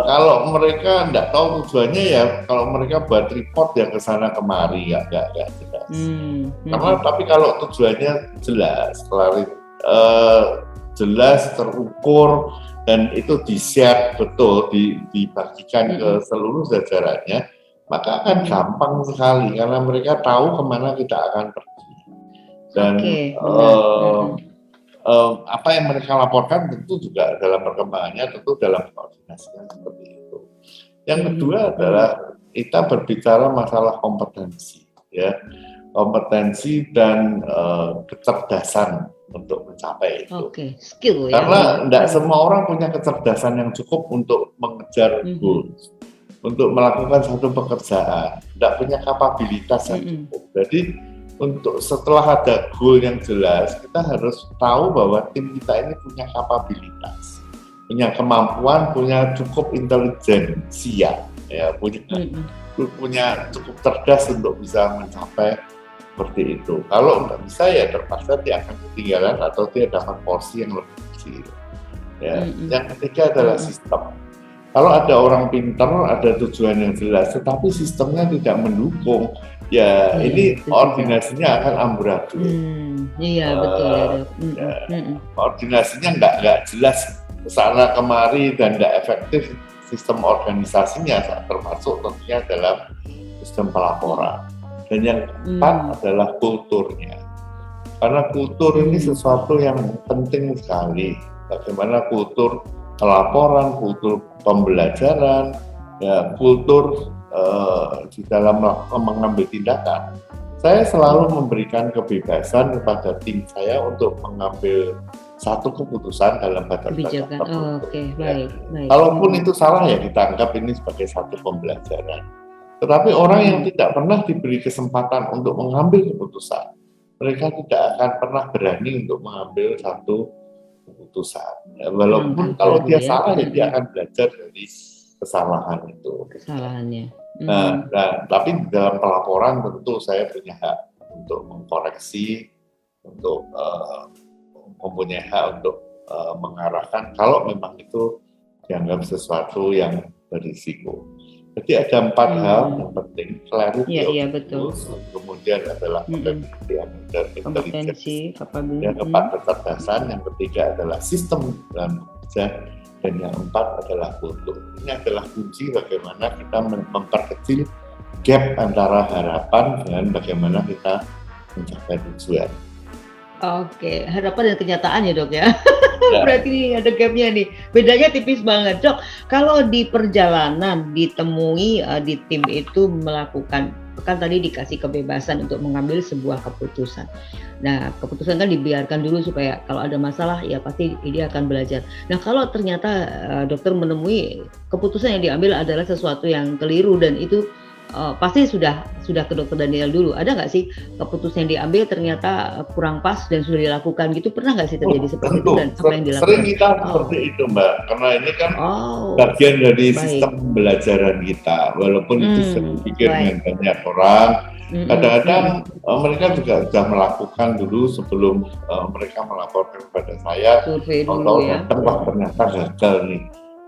Kalau mereka tidak tahu tujuannya ya, kalau mereka buat report ya ke sana kemari ya nggak jelas. Mhm. Tapi kalau tujuannya jelas, jelas, terukur, dan itu di-share betul, dibagikan ke Mhm. seluruh jajarannya, maka akan Mhm. gampang sekali karena mereka tahu kemana kita akan pergi. Dan Oke, benar. Mhm. apa yang mereka laporkan tentu juga dalam perkembangannya, tentu dalam koordinasinya seperti itu. Yang kedua adalah kita berbicara masalah kompetensi, ya, kompetensi dan kecerdasan untuk mencapai itu. Oke, skill ya. Karena tidak semua orang punya kecerdasan yang cukup untuk mengejar goals, untuk melakukan satu pekerjaan, tidak punya kapabilitas yang cukup. Jadi untuk setelah ada goal yang jelas, kita harus tahu bahwa tim kita ini punya kapabilitas, punya kemampuan, punya cukup intelijensia, ya, punya cukup cerdas untuk bisa mencapai seperti itu. Kalau nggak bisa ya terpaksa dia akan ketinggalan atau dia dapat porsi yang lebih kecil. Ya. Yang ketiga adalah sistem. Kalau ada orang pintar, ada tujuan yang jelas, tetapi sistemnya tidak mendukung, ya ini koordinasinya akan amburadul. Iya betul ya Dok. Koordinasinya nggak jelas kesana kemari dan nggak efektif sistem organisasinya, termasuk tentunya dalam sistem pelaporan. Dan yang keempat adalah kulturnya. Karena kultur ini sesuatu yang penting sekali. Bagaimana kultur pelaporan, kultur pembelajaran, ya, kultur di dalam mengambil tindakan. Saya selalu memberikan kebebasan kepada tim saya untuk mengambil satu keputusan dalam batas-batas tertentu. Baik. Kalaupun itu salah ya kita anggap ini sebagai satu pembelajaran. Tetapi orang yang tidak pernah diberi kesempatan untuk mengambil keputusan, mereka tidak akan pernah berani untuk mengambil satu keputusan. Ya, walaupun kalau dia salah, ya dia akan belajar dari kesalahan itu. Kesalahannya. Nah, tapi di dalam pelaporan tentu saya punya hak untuk mengkoreksi, untuk mempunyai hak untuk mengarahkan kalau memang itu dianggap sesuatu yang berisiko. Jadi ada 4 hal yang penting, clarity of goals, kemudian adalah kompetensi, yang keempat kecerdasan, yang ketiga adalah sistem dalam bekerja, dan yang keempat adalah kultur. Ini adalah kunci bagaimana kita memperkecil gap antara harapan dengan bagaimana kita mencapai tujuan. Oke, harapan dan kenyataan ya dok ya. Ya, Berarti ini ada gapnya nih. Bedanya tipis banget dok. Kalau di perjalanan ditemui di tim itu melakukan, kan tadi dikasih kebebasan untuk mengambil sebuah keputusan. Nah keputusan kan dibiarkan dulu supaya kalau ada masalah ya pasti dia akan belajar. Nah kalau ternyata dokter menemui keputusan yang diambil adalah sesuatu yang keliru dan itu pasti sudah ke dokter Daniel dulu. Ada nggak sih keputusan yang diambil ternyata kurang pas dan sudah dilakukan gitu? Pernah nggak sih terjadi seperti itu tentu. dan apa yang Sering dilakukan? kita Oh, seperti itu, Mbak. Karena ini kan oh, bagian dari baik. sistem pembelajaran kita. Walaupun itu saya pikir Baik. dengan banyak orang, Mm-mm, kadang-kadang mm-mm. mereka juga sudah melakukan dulu sebelum mereka melaporkan kepada saya. Survei Tahu dulu ya. datang, wah ternyata gagal nih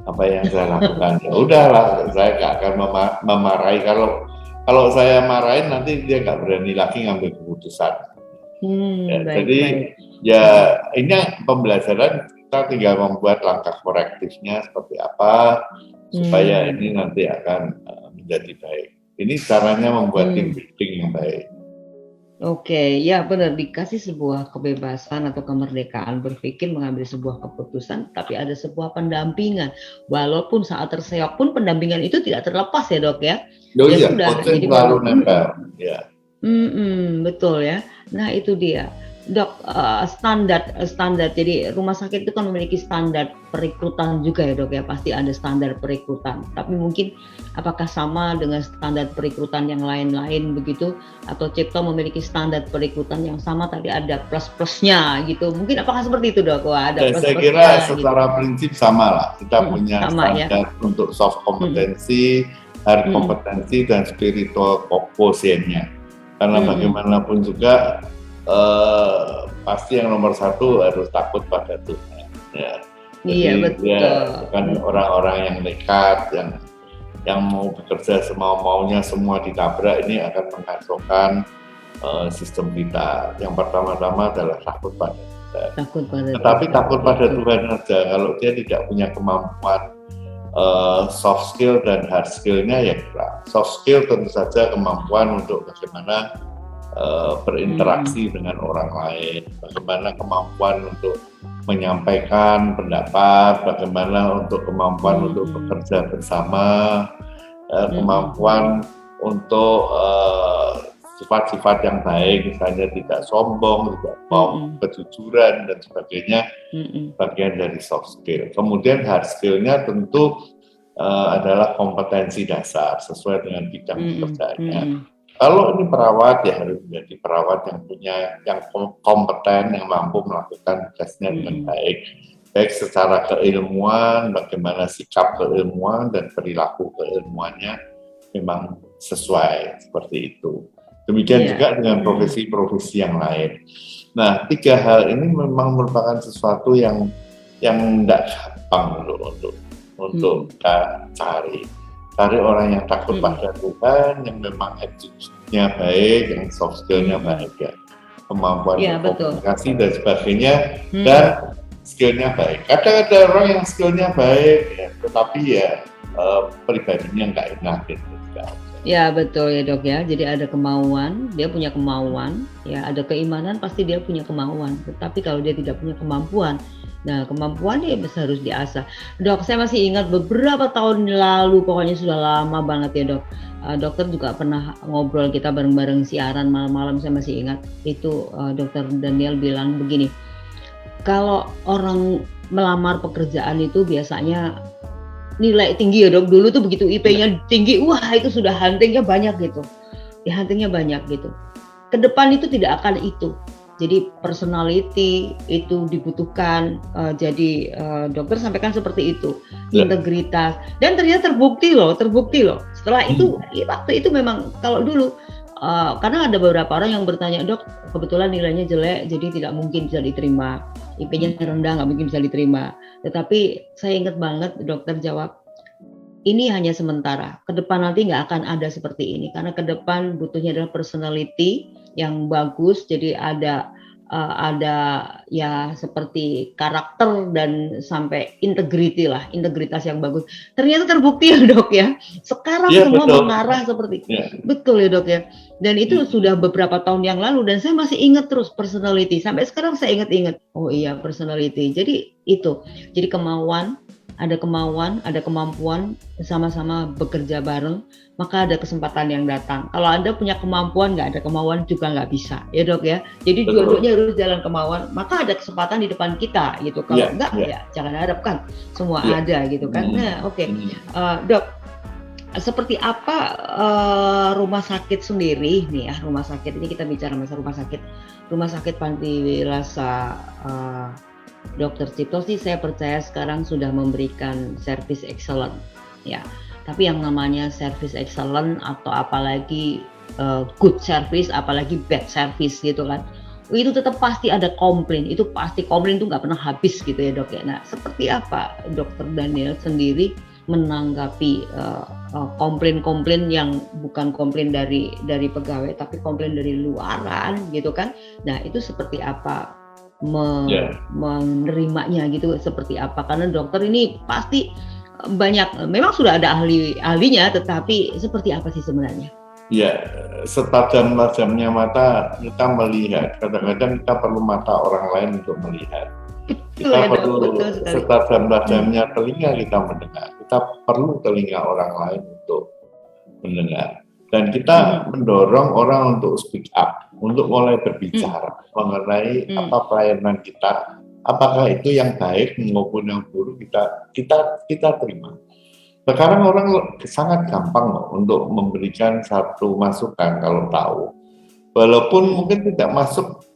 apa yang saya lakukan. Ya udahlah, saya nggak akan memarahi. Kalau saya marahin nanti dia nggak berani lagi ngambil keputusan. Ya, Baik, jadi baik. ya ini pembelajaran, kita tinggal membuat langkah korektifnya seperti apa supaya ini nanti akan menjadi baik. Ini caranya membuat tim building yang baik. Oke, ya benar, dikasih sebuah kebebasan atau kemerdekaan berpikir mengambil sebuah keputusan, tapi ada sebuah pendampingan. Walaupun saat terseok pun pendampingan itu tidak terlepas ya dok ya. Oh Ya iya, sudah, coaching jadi selalu memang nempel. Ya. betul ya. Nah itu dia, dok, standar. Jadi rumah sakit itu kan memiliki standar perekrutan juga ya dok ya. Pasti ada standar perekrutan. Tapi mungkin apakah sama dengan standar perekrutan yang lain-lain begitu? Atau Cipto memiliki standar perekrutan yang sama? Tadi ada plus-plusnya gitu. Mungkin apakah seperti itu dok? Wah ada Saya plus-plusnya. kira secara prinsip sama lah. Kita punya sama, ya. standar untuk soft kompetensi, hard kompetensi, dan spiritual quotientnya. Karena bagaimanapun juga pasti yang nomor satu harus takut pada Tuhan. Ya. Jadi Iya betul. dia bukan orang-orang yang nekat, yang mau bekerja semau-maunya semua ditabrak. Ini akan mengacaukan sistem kita. Yang pertama-tama adalah takut pada Tuhan. Tetapi takut pada Tuhan saja. Kalau dia tidak punya kemampuan soft skill dan hard skill-nya ya kurang. Soft skill tentu saja kemampuan untuk bagaimana berinteraksi dengan orang lain, bagaimana kemampuan untuk menyampaikan pendapat, bagaimana untuk kemampuan untuk bekerja bersama, kemampuan untuk sifat-sifat yang baik, misalnya tidak sombong, tidak kejujuran dan sebagainya, bagian dari soft skill. Kemudian hard skill-nya tentu adalah kompetensi dasar sesuai dengan bidang pekerjaannya. Kalau ini perawat ya harus menjadi perawat yang kompeten, yang mampu melakukan tugasnya dengan baik secara keilmuan, bagaimana sikap keilmuan dan perilaku keilmuannya memang sesuai seperti itu. Demikian juga dengan profesi-profesi yang lain. Nah, tiga hal ini memang merupakan sesuatu yang tidak gampang untuk kita cari. Cari orang yang takut pada Tuhan, yang memang attitude-nya baik, yang soft skill-nya baik ya, kemampuan berkomunikasi dan sebagainya, dan skill-nya baik. Kadang ada orang yang skill-nya baik, ya, tetapi ya pribadinya nggak enak gitu. Ya betul ya dok ya, jadi ada kemauan, dia punya kemauan, ya ada keimanan pasti dia punya kemauan. Tetapi kalau dia tidak punya kemampuan, nah kemampuan dia harus diasah. Dok, saya masih ingat beberapa tahun lalu, pokoknya sudah lama banget ya dok. Dokter juga pernah ngobrol kita bareng-bareng siaran malam-malam, saya masih ingat itu dokter Daniel bilang begini, kalau orang melamar pekerjaan itu biasanya nilai tinggi ya dok, dulu tuh begitu IP-nya tinggi, wah itu sudah huntingnya banyak gitu, ya huntingnya banyak gitu. Kedepan itu tidak akan itu, jadi personality itu dibutuhkan. Jadi dokter sampaikan seperti itu, integritas, dan ternyata terbukti loh. Setelah itu, waktu itu memang kalau dulu, karena ada beberapa orang yang bertanya, dok kebetulan nilainya jelek, jadi tidak mungkin bisa diterima. IP-nya rendah, nggak mungkin bisa diterima. Tetapi saya ingat banget dokter jawab, ini hanya sementara. Ke depan nanti nggak akan ada seperti ini, karena ke depan butuhnya adalah personality yang bagus. Jadi ada ada ya seperti karakter dan sampai integritas yang bagus. Ternyata terbukti ya Dok ya. Sekarang Iya, semua betul. mengarah seperti Ya. betul ya Dok ya. Dan itu sudah beberapa tahun yang lalu dan saya masih ingat terus personality. Sampai sekarang saya ingat-ingat. Oh iya, personality. Jadi itu. Jadi ada kemampuan sama-sama bekerja bareng, maka ada kesempatan yang datang. Kalau Anda punya kemampuan, nggak ada kemauan juga nggak bisa, ya Dok ya. Jadi Betul. dua-duanya harus jalan kemauan, maka ada kesempatan di depan kita gitu. Kalau Iya, enggak, iya. ya jangan harapkan semua Iya. ada gitu kan. Nah, oke. Dok, seperti apa rumah sakit sendiri nih ya, rumah sakit ini kita bicara masalah rumah sakit Panti Wilasa Dr. Cipto sih saya percaya sekarang sudah memberikan service excellent ya. Tapi yang namanya service excellent atau apalagi good service, apalagi bad service gitu kan, itu tetap pasti ada komplain. Itu pasti komplain itu nggak pernah habis gitu ya Dok ya. Nah, seperti apa Dr. Daniel sendiri menanggapi komplain-komplain yang bukan komplain dari pegawai tapi komplain dari luaran gitu kan. Nah, itu seperti apa menerimanya gitu, seperti apa? Karena dokter ini pasti banyak, memang sudah ada ahlinya, tetapi seperti apa sih sebenarnya? Ya, setajam-tajamnya mata kita melihat. Kadang-kadang kita perlu mata orang lain untuk melihat. Kita perlu setajam-tajamnya telinga kita mendengar. Kita perlu telinga orang lain untuk mendengar. Dan kita mendorong orang untuk speak up, untuk mulai berbicara mengenai apa pelayanan kita, apakah itu yang baik maupun yang buruk kita terima. Sekarang orang sangat gampang untuk memberikan satu masukan kalau tahu, walaupun mungkin tidak masuk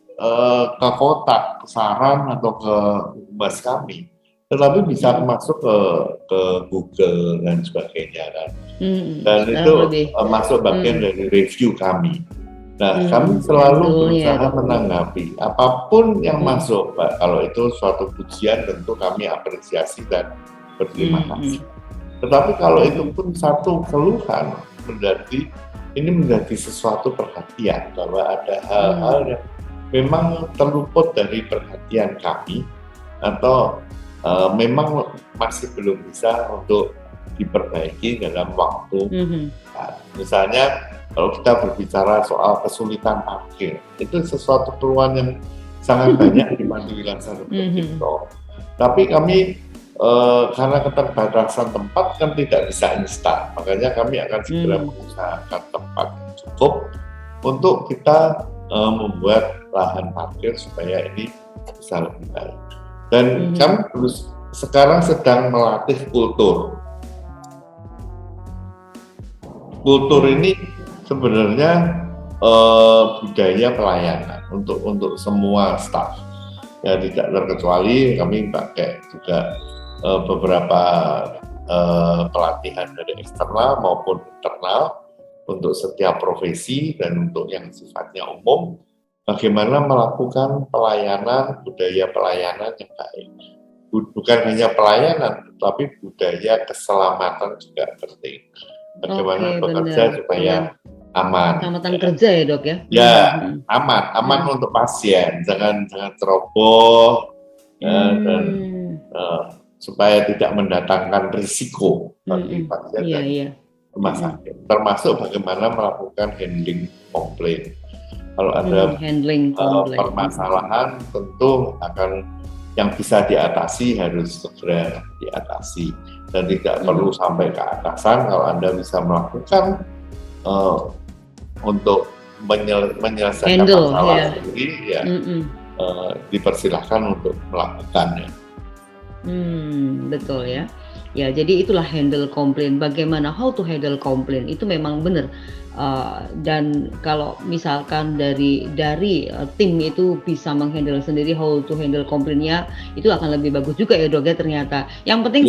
ke kotak, ke saran atau ke humas kami, tetapi bisa masuk ke Google dan sebagainya kan. Dan itu masuk bagian dari review kami. Nah, kami selalu berusaha menanggapi apapun yang masuk, Pak. Kalau itu suatu pujian tentu kami apresiasi dan berterima kasih. Tetapi kalau itu pun satu keluhan, berarti ini menjadi sesuatu perhatian bahwa ada hal-hal yang memang terluput dari perhatian kami atau memang masih belum bisa untuk diperbaiki dalam waktu. Misalnya kalau kita berbicara soal kesulitan parkir, itu sesuatu keluhan yang sangat banyak di Panti Wilasa Dr. Cipto. Tapi kami karena keterbatasan tempat kan tidak bisa instan, makanya kami akan segera mengusahakan tempat yang cukup untuk kita membuat lahan parkir supaya ini bisa lebih baik. Dan kami sekarang sedang melatih kultur. Kultur ini sebenarnya budaya pelayanan untuk semua staf. Ya tidak terkecuali kami pakai juga beberapa pelatihan dari eksternal maupun internal untuk setiap profesi dan untuk yang sifatnya umum. Bagaimana melakukan pelayanan, budaya pelayanan yang baik. Bukan hanya pelayanan, tapi budaya keselamatan juga penting. Bagaimana bekerja supaya aman. Keselamatan kerja ya Dok ya? Ya, aman untuk pasien, jangan ceroboh dan supaya tidak mendatangkan risiko bagi pasien dan rumah sakit. Termasuk bagaimana melakukan handling komplain. Kalau ada permasalahan tentu akan yang bisa diatasi harus segera diatasi dan tidak perlu sampai ke atasan. Kalau Anda bisa melakukan untuk menyelesaikan masalah sendiri, ya dipersilahkan untuk melakukannya. Betul ya. Ya, jadi itulah handle komplain. Bagaimana how to handle komplain itu memang benar. Dan kalau misalkan dari tim itu bisa menghandle sendiri how to handle komplainnya, itu akan lebih bagus juga ya Dok ya ternyata. Yang penting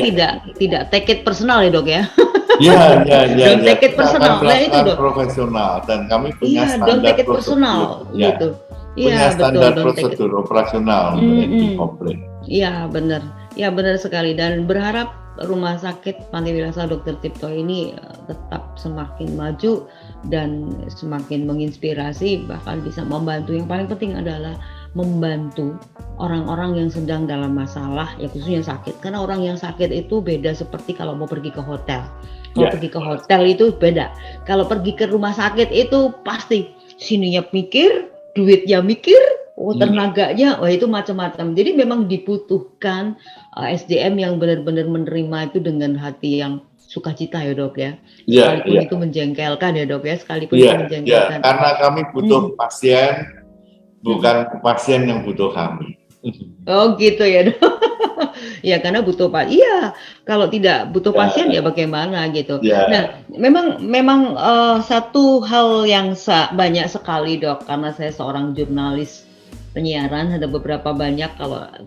tidak take it personal ya Dok ya. Iya. Don't take it personal. Nah, itu Dok. Profesional dan kami punya standar don't take it personal gitu. Punya standar prosedur operasional untuk handling komplain. Iya benar. Ya benar sekali dan berharap Rumah Sakit Panti Wilasa Dr. Cipto ini tetap semakin maju dan semakin menginspirasi, bahkan bisa membantu. Yang paling penting adalah membantu orang-orang yang sedang dalam masalah, ya khususnya sakit. Karena orang yang sakit itu beda seperti kalau mau pergi ke hotel. Kalau Ya. pergi ke hotel itu beda. Kalau pergi ke rumah sakit itu pasti sininya mikir, duitnya mikir, tenaganya, itu macam-macam. Jadi memang dibutuhkan SDM yang benar-benar menerima itu dengan hati yang sukacita ya dok ya. Sekalipun itu menjengkelkan ya dok ya, sekalipun itu menjengkelkan. Karena kami butuh pasien, bukan pasien yang butuh kami. Oh gitu ya dok. Ya karena butuh iya kalau tidak butuh pasien ya bagaimana gitu. Nah memang satu hal yang banyak sekali dok, karena saya seorang jurnalis penyiaran, ada beberapa banyak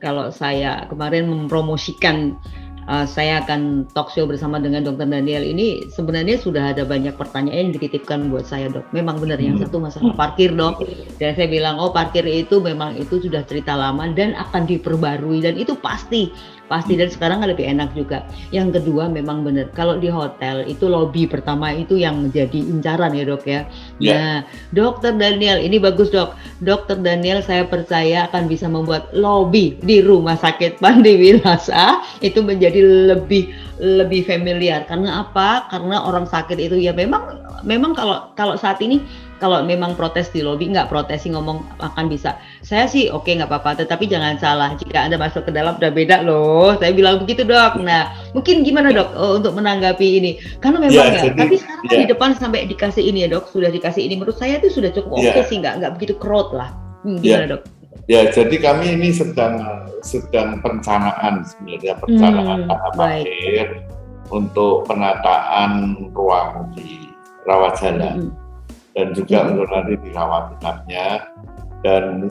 kalau saya kemarin mempromosikan saya akan talk show bersama dengan Dr. Daniel ini, sebenarnya sudah ada banyak pertanyaan yang dititipkan buat saya dok. Memang benar yang satu masalah parkir dok, dan saya bilang parkir itu memang itu sudah cerita lama dan akan diperbarui, dan itu pasti dan sekarang lebih enak juga. Yang kedua memang benar, kalau di hotel itu lobby pertama itu yang menjadi incaran ya dok ya. Nah Dr. Daniel ini bagus dok, Dr. Daniel saya percaya akan bisa membuat lobby di rumah sakit Pandiwilasa itu menjadi lebih familiar. Karena apa? Karena orang sakit itu ya memang kalau saat ini kalau memang protes di lobby, nggak protes sih, ngomong akan bisa. Saya sih oke nggak apa-apa, tetapi jangan salah, jika Anda masuk ke dalam udah beda loh. Saya bilang begitu dok. Nah mungkin gimana dok untuk menanggapi ini? Karena memang tapi sekarang di depan sampai dikasih ini ya dok, sudah dikasih ini, menurut saya itu sudah cukup oke sih, nggak begitu crowd lah. Gimana dok? Ya, jadi kami ini sedang perencanaan sebenarnya, tahap akhir untuk penataan ruang di rawat jalan dan juga untuk nanti di rawat inapnya. Dan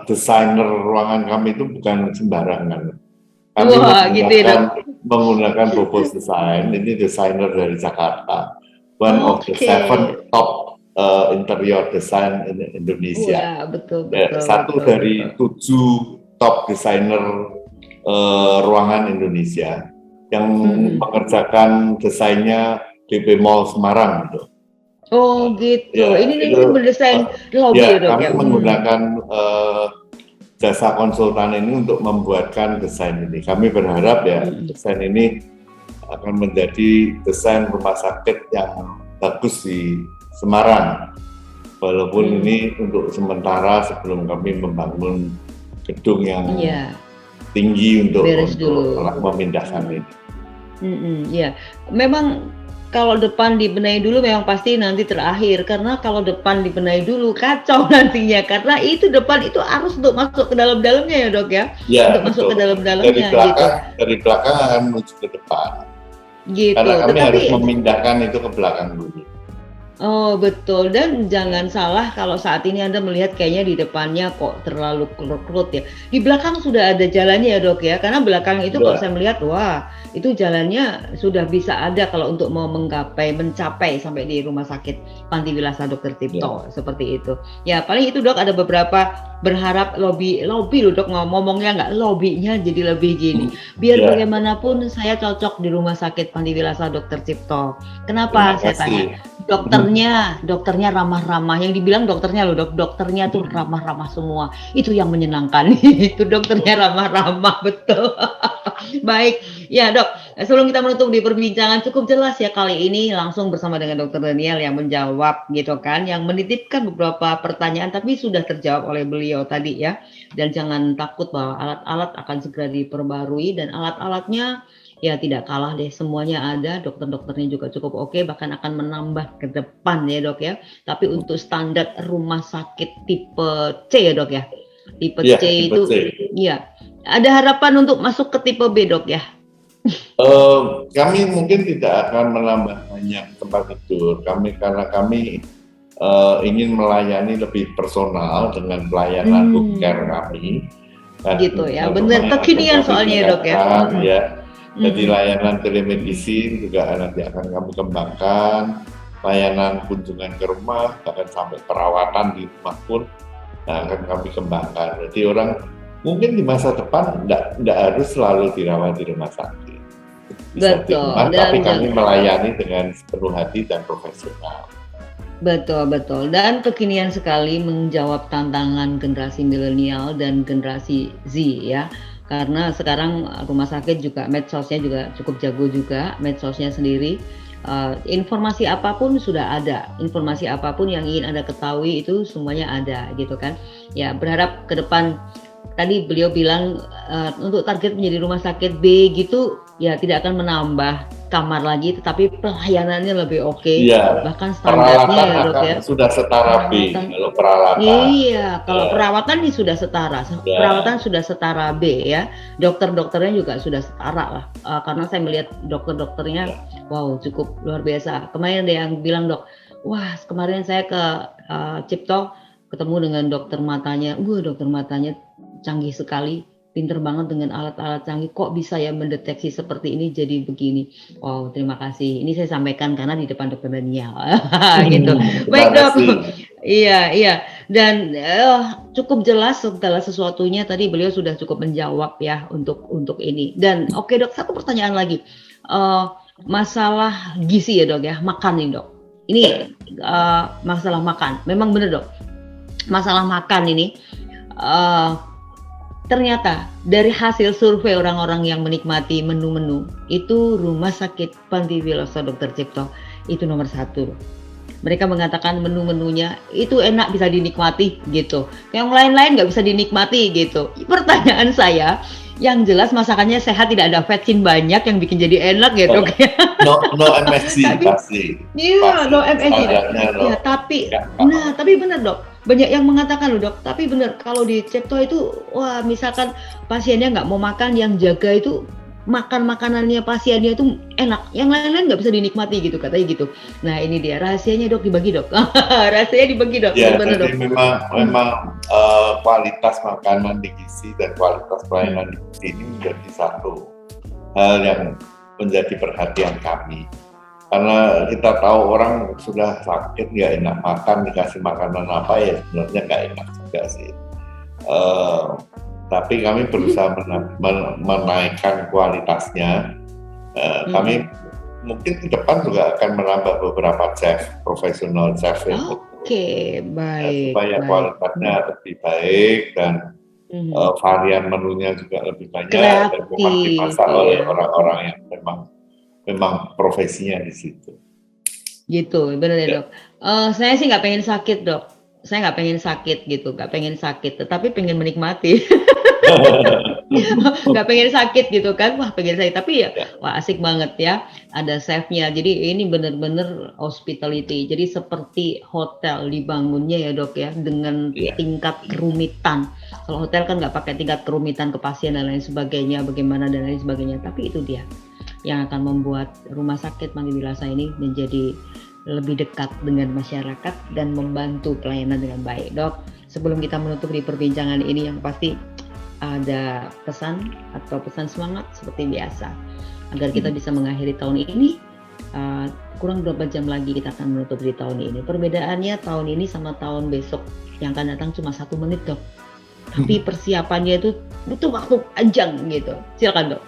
desainer ruangan kami itu bukan sembarangan. Kami menggunakan Bobos Design. Ini desainer dari Jakarta, one of the 7 top interior design in Indonesia. Betul. Satu dari 7 top desainer ruangan Indonesia yang mengerjakan desainnya DP Mall Semarang gitu. Oh gitu. Ini mendesain lobby ya dok. Kami menggunakan jasa konsultan ini untuk membuatkan desain ini. Kami berharap desain ini akan menjadi desain rumah sakit yang bagus di Semarang. Walaupun ini untuk sementara sebelum kami membangun gedung yang tinggi untuk memindahkan ini. Memang kalau depan dibenahi dulu memang pasti nanti terakhir, karena kalau depan dibenahi dulu kacau nantinya, karena itu depan itu harus untuk masuk ke dalam-dalamnya ya dok ya. Untuk masuk ke dalam-dalamnya dari belakang akan menuju ke depan gitu. Karena kami harus memindahkan itu ke belakang dulu. Oh betul, dan jangan salah kalau saat ini Anda melihat kayaknya di depannya kok terlalu krut ya. Di belakang sudah ada jalannya ya dok ya, karena belakang itu kalau saya melihat itu jalannya sudah bisa ada kalau untuk mau mencapai sampai di rumah sakit Pantiwilasa Dr. Cipto seperti itu. Ya paling itu dok, ada beberapa berharap lobby loh dok, ngomongnya nggak lobbynya jadi lebih gini. Biar bagaimanapun saya cocok di rumah sakit Pantiwilasa Dr. Cipto. Kenapa saya tanya? Dokternya ramah-ramah, yang dibilang dokternya loh dok, dokternya tuh ramah-ramah semua, itu yang menyenangkan. Itu dokternya ramah-ramah betul. Baik ya dok, sebelum kita menutup di perbincangan cukup jelas ya kali ini, langsung bersama dengan Dr. Daniel yang menjawab gitu kan, yang menitipkan beberapa pertanyaan tapi sudah terjawab oleh beliau tadi ya. Dan jangan takut bahwa alat-alat akan segera diperbarui, dan alat-alatnya ya tidak kalah deh, semuanya ada, dokter-dokternya juga cukup oke, bahkan akan menambah ke depan ya dok ya. Tapi untuk standar rumah sakit tipe C ya dok ya, tipe C itu ya ada harapan untuk masuk ke tipe B dok ya. Kami mungkin tidak akan menambah banyak tempat tidur karena kami ingin melayani lebih personal dengan pelayanan home care kami. Gitu ya, benar, kekinian soalnya dok ya. Jadi layanan telemedicine juga nanti akan kami kembangkan, layanan kunjungan ke rumah, bahkan sampai perawatan di rumah pun akan kami kembangkan. Jadi orang mungkin di masa depan tidak harus selalu dirawat di rumah sakit. Bisa di rumah, tapi kami melayani dengan sepenuh hati dan profesional. Betul, betul. Dan kekinian sekali menjawab tantangan generasi milenial dan generasi Z ya. Karena sekarang rumah sakit juga medsosnya juga cukup jago juga, medsosnya sendiri. Informasi apapun sudah ada, informasi apapun yang ingin Anda ketahui itu semuanya ada gitu kan. Ya, berharap ke depan tadi beliau bilang untuk target menjadi rumah sakit B gitu ya tidak akan menambah kamar lagi, tetapi pelayanannya lebih oke, Iya, bahkan standarnya peralatan ya dok akan ya. sudah setara B Perawatan, kalau peralatan. iya, kalau Ya, perawatan ini sudah setara, ya, perawatan sudah setara B ya, dokter-dokternya juga sudah setara lah. Karena saya melihat dokter-dokternya, ya. wow cukup luar biasa. Kemarin ada yang bilang dok, wah kemarin saya ke Cipto ketemu dengan dokter matanya, dokter matanya canggih sekali, pinter banget dengan alat-alat canggih. Kok bisa ya mendeteksi seperti ini jadi begini? Wow, terima kasih. Ini saya sampaikan karena di depan dokter Daniel, gitu. Terima Baik dok, kasih. iya iya. Dan cukup jelas segala sesuatunya tadi beliau sudah cukup menjawab ya untuk ini. Dan oke dok, satu pertanyaan lagi. Eh, Masalah gizi ya dok ya, makan nih dok. Ini masalah makan. Memang benar dok. Masalah makan ini. Ternyata dari hasil survei orang-orang yang menikmati menu-menu itu Rumah Sakit Panti Wiloso Dr. Cipto itu nomor 1. Mereka mengatakan menu-menunya itu enak bisa dinikmati gitu. Yang lain-lain nggak bisa dinikmati gitu. Pertanyaan saya, yang jelas masakannya sehat tidak ada vetsin banyak yang bikin jadi enak gitu. No MSG Tapi pasti. iya, no MSG. Standarnya Ya, tapi ya, tapi benar dok. Banyak yang mengatakan loh dok, tapi benar kalau di Cipto itu, wah misalkan pasiennya nggak mau makan, yang jaga itu makan makanannya pasiennya itu enak, yang lain-lain nggak bisa dinikmati gitu katanya gitu. Nah ini dia rahasianya dok, dibagi dok. Rahasianya dibagi dok. ya Benar jadi dok. memang kualitas makanan di gizi dan kualitas pelayanan di gizi ini menjadi satu hal yang menjadi perhatian kami. Karena kita tahu orang sudah sakit nggak enak makan, dikasih makanan apa ya sebenarnya nggak enak juga sih. Tapi kami berusaha menaikkan kualitasnya. Kami mungkin ke depan juga akan menambah beberapa chef, profesional chef Oke, baik. supaya Baik. kualitasnya lebih baik dan varian menunya juga lebih banyak dan memang Kreatif, dimasak oleh iya. orang-orang yang memang profesinya di situ. Gitu, benar ya Ya. dok. Saya sih nggak pengen sakit dok. Saya nggak pengen sakit gitu, nggak pengen sakit, tetapi pengen menikmati. Nggak pengen sakit gitu kan, wah pengen sakit, tapi ya, wah asik banget ya, ada chefnya. Jadi ini benar-benar hospitality. Jadi seperti hotel dibangunnya ya dok ya, dengan Ya. tingkat kerumitan. Kalau hotel kan nggak pakai tingkat kerumitan ke pasien dan lain sebagainya, bagaimana dan lain sebagainya. Tapi itu dia yang akan membuat rumah sakit Panti Wilasa ini menjadi lebih dekat dengan masyarakat dan membantu pelayanan dengan baik. Dok, sebelum kita menutup di perbincangan ini yang pasti ada pesan atau pesan semangat seperti biasa agar kita bisa mengakhiri tahun ini. Kurang 2 jam lagi kita akan menutup di tahun ini. Perbedaannya tahun ini sama tahun besok yang akan datang cuma 1 menit dok. Tapi persiapannya itu butuh waktu panjang gitu. Silakan dok.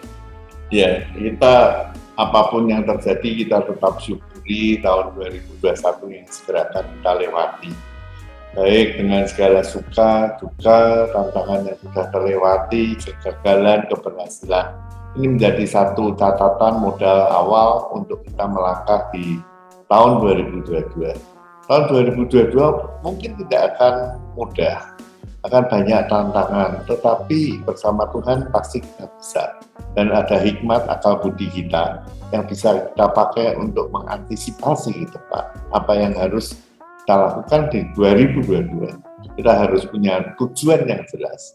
Ya, kita apapun yang terjadi kita tetap syukuri tahun 2021 yang segera akan kita lewati. Baik dengan segala suka, duka, tantangan yang sudah terlewati, kegagalan, keberhasilan. Ini menjadi satu catatan modal awal untuk kita melangkah di tahun 2022. Tahun 2022 mungkin tidak akan mudah, akan banyak tantangan, tetapi bersama Tuhan pasti kita bisa. Dan ada hikmat akal budi kita yang bisa kita pakai untuk mengantisipasi ke depan apa yang harus kita lakukan di 2022. Kita harus punya tujuan yang jelas.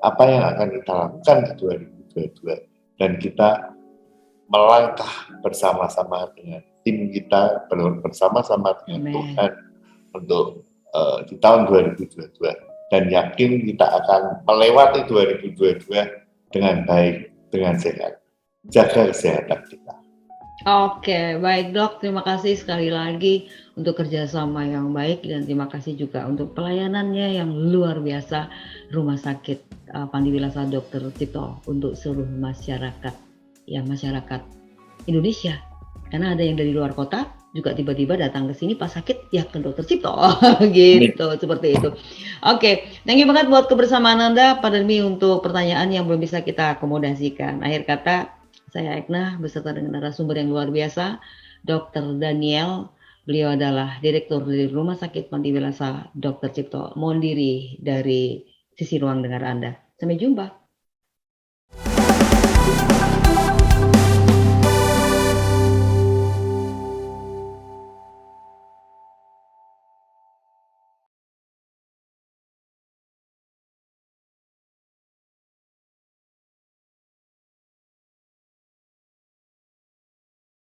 Apa yang akan kita lakukan di 2022. Dan kita melangkah bersama-sama dengan tim kita, bersama-sama dengan Tuhan untuk di tahun 2022. Dan yakin kita akan melewati 2022 dengan baik, dengan sehat. Jaga kesehatan kita. Oke, baik dok. Terima kasih sekali lagi untuk kerjasama yang baik dan terima kasih juga untuk pelayanannya yang luar biasa Rumah Sakit Panti Wilasa Dr. Cipto untuk seluruh masyarakat, ya masyarakat Indonesia. Karena ada yang dari luar kota, juga tiba-tiba datang ke sini pas sakit ya ke Dokter Cipto gitu, seperti itu. Oke, thank you banget buat kebersamaan Anda Pak Darmi untuk pertanyaan yang belum bisa kita akomodasikan. Akhir kata saya Ekna beserta dengan narasumber yang luar biasa, Dr. Daniel. Beliau adalah Direktur dari Rumah Sakit Panti Wilasa Dr. Cipto. Mohon diri dari sisi ruang dengar Anda. Sampai jumpa.